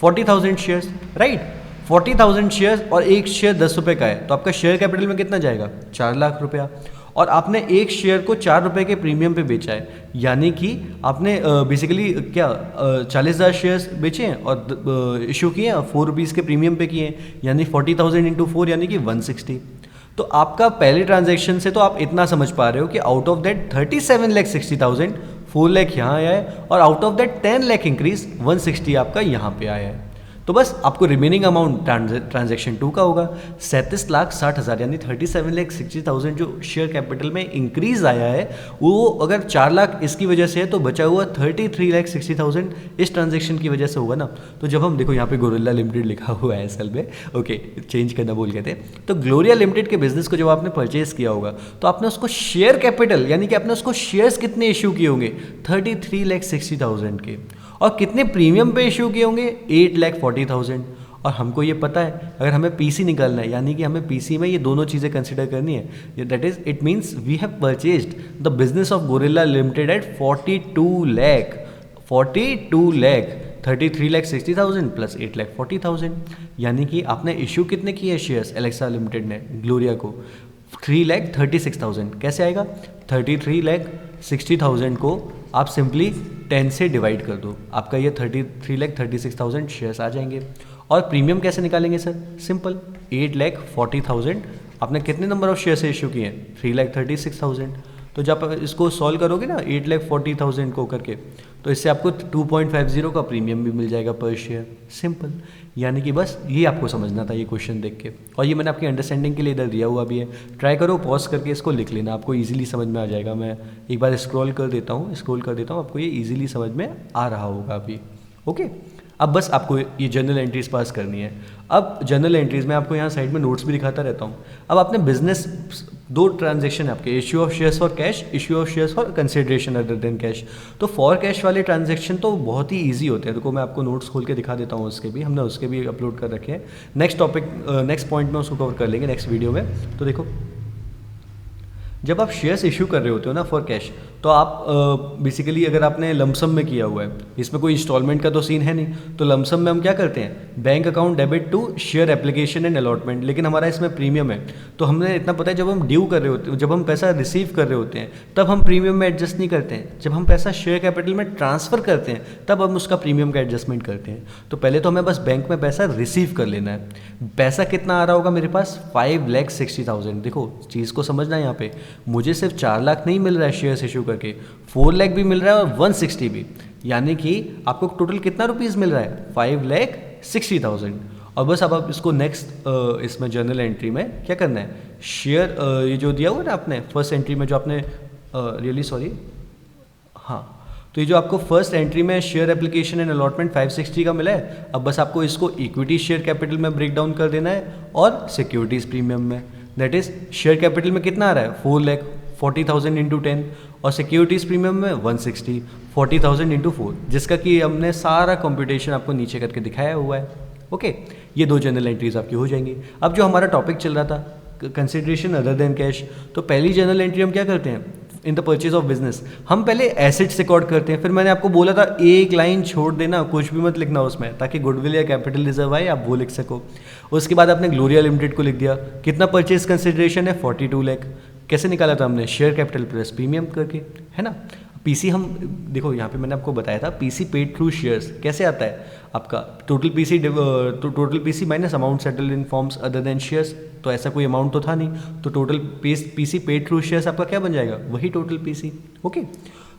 40,000 शेयर्स, राइट। 40,000 शेयर्स और एक शेयर 10 रुपये का है, तो आपका शेयर कैपिटल में कितना जाएगा 4 लाख रुपया। और आपने एक शेयर को 4 रुपये के प्रीमियम पे बेचा है, यानी कि आपने बेसिकली क्या 40,000 शेयर्स बेचे हैं और इशू किए हैं 4 रुपीज़ के प्रीमियम पे किए हैं, यानी 40,000 इंटू 4 यानी कि 160। तो आपका पहले ट्रांजैक्शन से तो आप इतना समझ पा रहे हो कि आउट ऑफ दैट 37,60,000 4 लाख यहाँ आया है और out of that 10 lakh increase 160 आपका यहाँ पे आया है। तो बस आपको रिमेनिंग अमाउंट ट्रांजैक्शन 2 का होगा 37,60,000 यानी 37,60,000 जो शेयर कैपिटल में इंक्रीज आया है, वो अगर 4 लाख इसकी वजह से है तो बचा हुआ 33,60,000 इस ट्रांजैक्शन की वजह से होगा ना। तो जब हम देखो यहाँ पे गोरिल्ला लिमिटेड लिखा हुआ है असल में, ओके चेंज करना भूल गए थे। तो ग्लोरिया लिमिटेड के बिजनेस को जब आपने परचेज किया होगा तो आपने उसको शेयर कैपिटल यानी कि आपने उसको शेयर्स कितने इशू किए होंगे 33,60,000 के, और कितने प्रीमियम पे इशू किए होंगे 8,40,000। और हमको ये पता है अगर हमें पीसी निकालना है, यानी कि हमें पीसी में ये दोनों चीज़ें कंसिडर करनी है, that is it means we have purchased the business of Gorilla Limited at 42 lakh 33,60,000 plus 8,40,000, यानी कि आपने इशू कितने किए शेयर्स एलेक्सा लिमिटेड ने ग्लोरिया को 3,36,000। कैसे आएगा 33,60,000 को आप सिंपली 10 से डिवाइड कर दो, आपका ये 33,36,000 शेयर्स आ जाएंगे। और प्रीमियम कैसे निकालेंगे सर, सिंपल 8,40,000 आपने कितने नंबर ऑफ शेयर से इशू किए हैं 3,36,000। तो जब आप इसको सॉल्व करोगे ना 8,40,000 को करके, तो इससे आपको 2.50 का प्रीमियम भी मिल जाएगा पर शेयर, सिंपल। यानी कि बस ये आपको समझना था ये क्वेश्चन देख के, और ये मैंने आपकी अंडरस्टैंडिंग के लिए इधर दिया हुआ भी है। ट्राई करो पॉज करके इसको लिख लेना, आपको इजीली समझ में आ जाएगा। मैं एक बार स्क्रॉल कर देता हूँ, आपको ये इजीली समझ में आ रहा होगा अभी। ओके, अब बस आपको ये जर्नल एंट्रीज पास करनी है। अब जर्नल एंट्रीज में आपको यहाँ साइड में नोट्स भी दिखाता रहता हूँ। अब आपने बिजनेस, दो ट्रांजेक्शन है आपके, issue of shares for cash, issue of shares for consideration other than cash. तो फॉर कैश वाले ट्रांजेक्शन तो बहुत ही ईजी होते हैं। देखो मैं आपको नोट्स खोल के दिखा देता हूँ, उसके भी हमने उसके भी अपलोड कर रखे हैं। नेक्स्ट टॉपिक, नेक्स्ट पॉइंट में उसको कवर कर लेंगे नेक्स्ट वीडियो में। तो देखो जब आप शेयर्स इशू कर रहे होते हो ना फॉर कैश, तो आप बेसिकली अगर आपने लमसम में किया हुआ है, इसमें कोई इंस्टॉलमेंट का तो सीन है नहीं, तो लमसम में हम क्या करते हैं, bank account debit to share application and allotment. लेकिन हमारा इसमें प्रीमियम है, तो हमने इतना पता है जब हम ड्यू कर रहे होते हैं, जब हम पैसा रिसीव कर रहे होते हैं, तब हम प्रीमियम में एडजस्ट नहीं करते हैं। जब हम पैसा शेयर कैपिटल में ट्रांसफ़र करते हैं तब हम उसका प्रीमियम का एडजस्टमेंट करते हैं। तो पहले तो हमें बस बैंक में पैसा रिसीव कर लेना है। पैसा कितना आ रहा होगा मेरे पास, 5,60,000। देखो चीज़ को समझना है यहाँ पे, मुझे सिर्फ 4 लाख नहीं मिल रहा है शेयर्स इशू करके, 4 लाख भी मिल रहा है और 160 भी, यानी कि आपको टोटल कितना रुपीज़ मिल रहा है, 5,60,000। और बस अब आप इसको नेक्स्ट इसमें जर्नल एंट्री में क्या करना है, शेयर ये जो दिया हुआ ना आपने फर्स्ट एंट्री में, जो आपने रियली सॉरी, हाँ, तो ये जो आपको फर्स्ट एंट्री में शेयर एप्लीकेशन एंड अलॉटमेंट 560 का मिला है, अब बस आपको इसको इक्विटी शेयर कैपिटल में ब्रेक डाउन कर देना है और सिक्योरिटीज़ प्रीमियम में। दैट इज शेयर कैपिटल में कितना आ रहा है, 4,40,000 इंटू 10, और सिक्योरिटीज़ प्रीमियम में 160, 40,000 इंटू 4, जिसका कि हमने सारा कंप्यूटेशन आपको नीचे करके दिखाया हुआ है। ओके, ये दो जर्नल एंट्रीज आपकी हो जाएंगी। अब जो हमारा टॉपिक चल रहा था कंसिडरेशन अदर देन कैश, तो पहली जर्नल एंट्री हम क्या करते हैं, in the purchase of business हम पहले एसेट्स रिकॉर्ड करते हैं। फिर मैंने आपको बोला था एक लाइन छोड़ देना, कुछ भी मत लिखना उसमें, ताकि गुडविल या कैपिटल रिजर्व आए आप वो लिख सको। उसके बाद आपने ग्लोरिया लिमिटेड को लिख दिया, कितना परचेज कंसिडरेशन है, 42 लाख। कैसे निकाला था हमने, शेयर कैपिटल प्लस प्रीमियम करके, है ना। पीसी हम देखो यहाँ पे मैंने आपको बताया था, पीसी पेड थ्रू शेयर्स कैसे आता है आपका, total PC minus amount settled in forms other than shares. तो ऐसा कोई अमाउंट तो था नहीं, तो total PC paid through shares आपका क्या बन जाएगा, वही टोटल पीसी। ओके,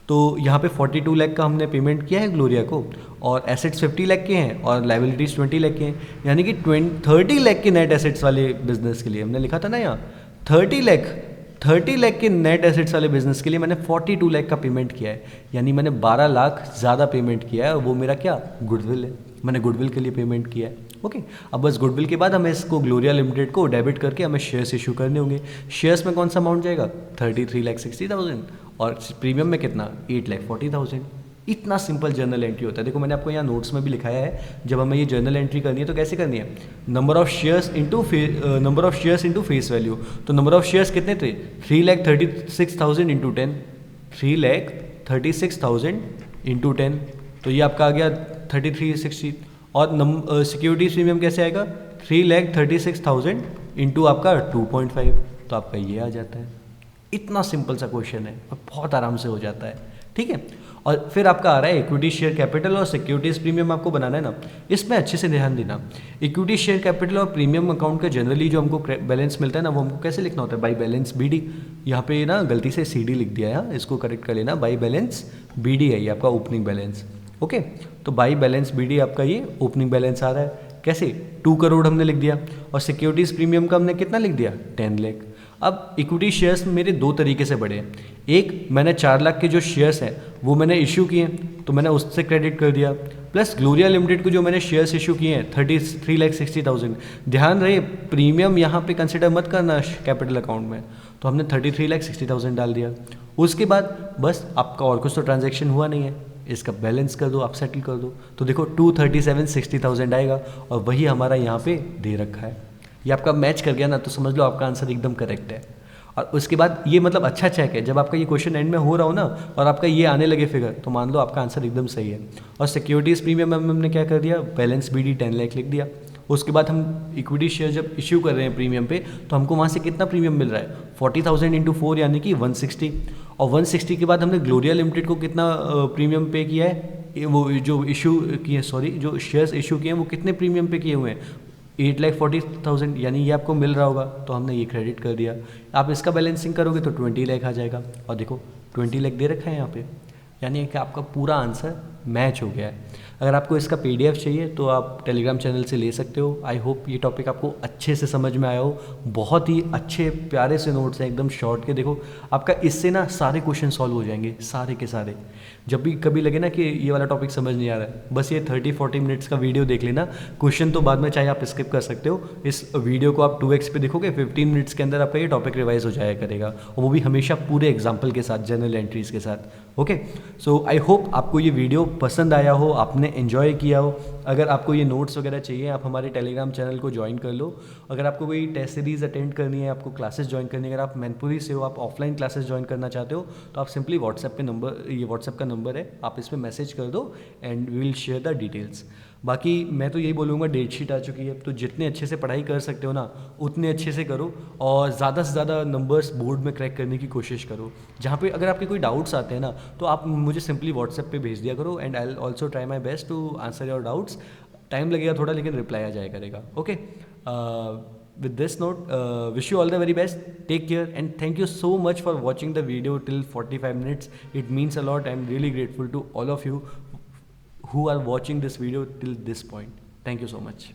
तो यहाँ पे 42 लाख का हमने पेमेंट किया है ग्लोरिया को, और एसेट्स 50 लाख के हैं और लाइबिलिटीज़ 20 लाख के हैं, यानी कि 30 लाख के नेट एसेट्स वाले बिजनेस के लिए हमने लिखा था ना यहाँ 30 लाख के नेट एसेट्स वाले बिजनेस के लिए मैंने 42 लाख का पेमेंट किया है, यानी मैंने 12 लाख ज़्यादा पेमेंट किया है, और वो मेरा क्या, गुडविल है, मैंने गुडविल के लिए पेमेंट किया है। ओके, अब बस गुडविल के बाद हमें इसको ग्लोरिया लिमिटेड को डेबिट करके हमें शेयर्स इशू करने होंगे। शेयर्स में कौन सा अमाउंट जाएगा, 33,60,000, और प्रीमियम में कितना, 8,40,000। इतना सिंपल जर्नल एंट्री होता है। देखो मैंने आपको यहाँ नोट्स में भी लिखाया है, जब हमें ये जर्नल एंट्री करनी है तो कैसे करनी है, number of shares into face value. तो नंबर ऑफ शेयर्स कितने थे, 3,36,000 इंटू 10, 3,36,000 इंटू 10, तो ये आपका आ गया 3360। और सिक्योरिटीज प्रीमियम कैसे आएगा, 3,36,000 इंटू आपका 2.5, तो आपका ये आ जाता है। इतना सिंपल सा क्वेश्चन है और बहुत आराम से हो जाता है, ठीक है। और फिर आपका आ रहा है इक्विटी शेयर कैपिटल और सिक्योरिटीज प्रीमियम आपको बनाना है ना, इसमें अच्छे से ध्यान देना। इक्विटी शेयर कैपिटल और प्रीमियम अकाउंट का जनरली जो हमको बैलेंस मिलता है ना, वो हमको कैसे लिखना होता है, बाई बैलेंस बीडी। यहाँ पे ना गलती से सीडी लिख दिया है, इसको करेक्ट कर लेना, बाई बैलेंस बीडी है ये आपका ओपनिंग बैलेंस। ओके, तो बाई बैलेंस बीडी आपका ये ओपनिंग बैलेंस आ रहा है, कैसे, 2 करोड़ हमने लिख दिया, और सिक्योरिटीज प्रीमियम का हमने कितना लिख दिया, 10 लाख। अब इक्विटी शेयर्स मेरे 2 तरीके से बढ़े हैं, एक मैंने 4 लाख के जो शेयर्स हैं वो मैंने इशू किए, तो मैंने उससे क्रेडिट कर दिया, प्लस ग्लोरिया लिमिटेड को जो मैंने शेयर्स इशू किए हैं 33,60,000। ध्यान रहे प्रीमियम यहाँ पे कंसिडर मत करना कैपिटल अकाउंट में, तो हमने 33,60,000 डाल दिया। उसके बाद बस आपका और कुछ तो ट्रांजेक्शन हुआ नहीं है, इसका बैलेंस कर दो, आप सेटल कर दो, तो देखो 237,60,000 आएगा, और वही हमारा यहाँ पे दे रखा है। ये आपका मैच कर गया ना, तो समझ लो आपका आंसर एकदम करेक्ट है। और उसके बाद ये मतलब अच्छा चेक है, जब आपका ये क्वेश्चन एंड में हो रहा हो ना और आपका ये आने लगे फिगर, तो मान लो आपका आंसर एकदम सही है। और सिक्योरिटीज़ प्रीमियम में हमने क्या कर दिया, बैलेंस बीडी 10 लाख लिख दिया। उसके बाद हम इक्विटी शेयर जब इश्यू कर रहे हैं प्रीमियम पे, तो हमको वहाँ से कितना प्रीमियम मिल रहा है, 40,000 इंटू 4 यानी कि 160। और 160 के बाद हमने ग्लोरिया लिमिटेड को कितना प्रीमियम पे किया है, वो जो इशू किए, सॉरी जो शेयर्स इशू किए हैं वो कितने प्रीमियम पे किए हुए हैं, 8,40,000, यानी ये आपको मिल रहा होगा, तो हमने ये क्रेडिट कर दिया। आप इसका बैलेंसिंग करोगे तो 20 लाख आ जाएगा, और देखो 20 लाख दे रखा है यहाँ पे, यानी कि आपका पूरा आंसर मैच हो गया है। अगर आपको इसका PDF चाहिए तो आप टेलीग्राम चैनल से ले सकते हो। आई होप ये टॉपिक आपको अच्छे से समझ में आया हो। बहुत ही अच्छे प्यारे से नोट्स हैं, एकदम शॉर्ट के। देखो आपका इससे ना सारे क्वेश्चन सॉल्व हो जाएंगे, सारे के सारे। जब भी कभी लगे ना कि ये वाला टॉपिक समझ नहीं आ रहा है, बस ये 30-40 मिनट्स का वीडियो देख लेना। क्वेश्चन तो बाद में चाहे आप स्किप कर सकते हो। इस वीडियो को आप 2x पे देखोगे, 15 मिनट्स के अंदर आपका ये टॉपिक रिवाइज हो जाया करेगा, और वो भी हमेशा पूरे एग्जाम्पल के साथ, जनरल एंट्रीज के साथ। ओके, सो आई होप आपको ये वीडियो पसंद आया हो, आपने एंजॉय किया हो। अगर आपको ये नोट्स वगैरह चाहिए, आप हमारे टेलीग्राम चैनल को ज्वाइन कर लो। अगर आपको कोई टेस्ट सीरीज अटेंड करनी है, आपको क्लासेस ज्वाइन करनी है, अगर आप मैनपुरी से हो, आप ऑफलाइन क्लासेस ज्वाइन करना चाहते हो, तो आप सिंपली व्हाट्सएप पे नंबर, ये व्हाट्सएप का नंबर है, आप इस पर मैसेज कर दो and we will share the details. बाकी मैं तो यही बोलूँगा, डेट शीट आ चुकी है, तो जितने अच्छे से पढ़ाई कर सकते हो ना, उतने अच्छे से करो, और ज़्यादा से ज़्यादा नंबर्स बोर्ड में क्रैक करने की कोशिश करो। जहाँ पे अगर आपके कोई डाउट्स आते हैं ना, तो आप मुझे सिंपली व्हाट्सएप पे भेज दिया करो, and I will also try my best to answer your doubts. Time लगेगा थोड़ा, लेकिन रिप्लाई आ जाया करेगा। Okay, with this note, wish you all the very best. Take care and thank you so much for watching the video till 45 minutes. It means a lot. I'm really grateful to all of you who are watching this video till this point. Thank you so much.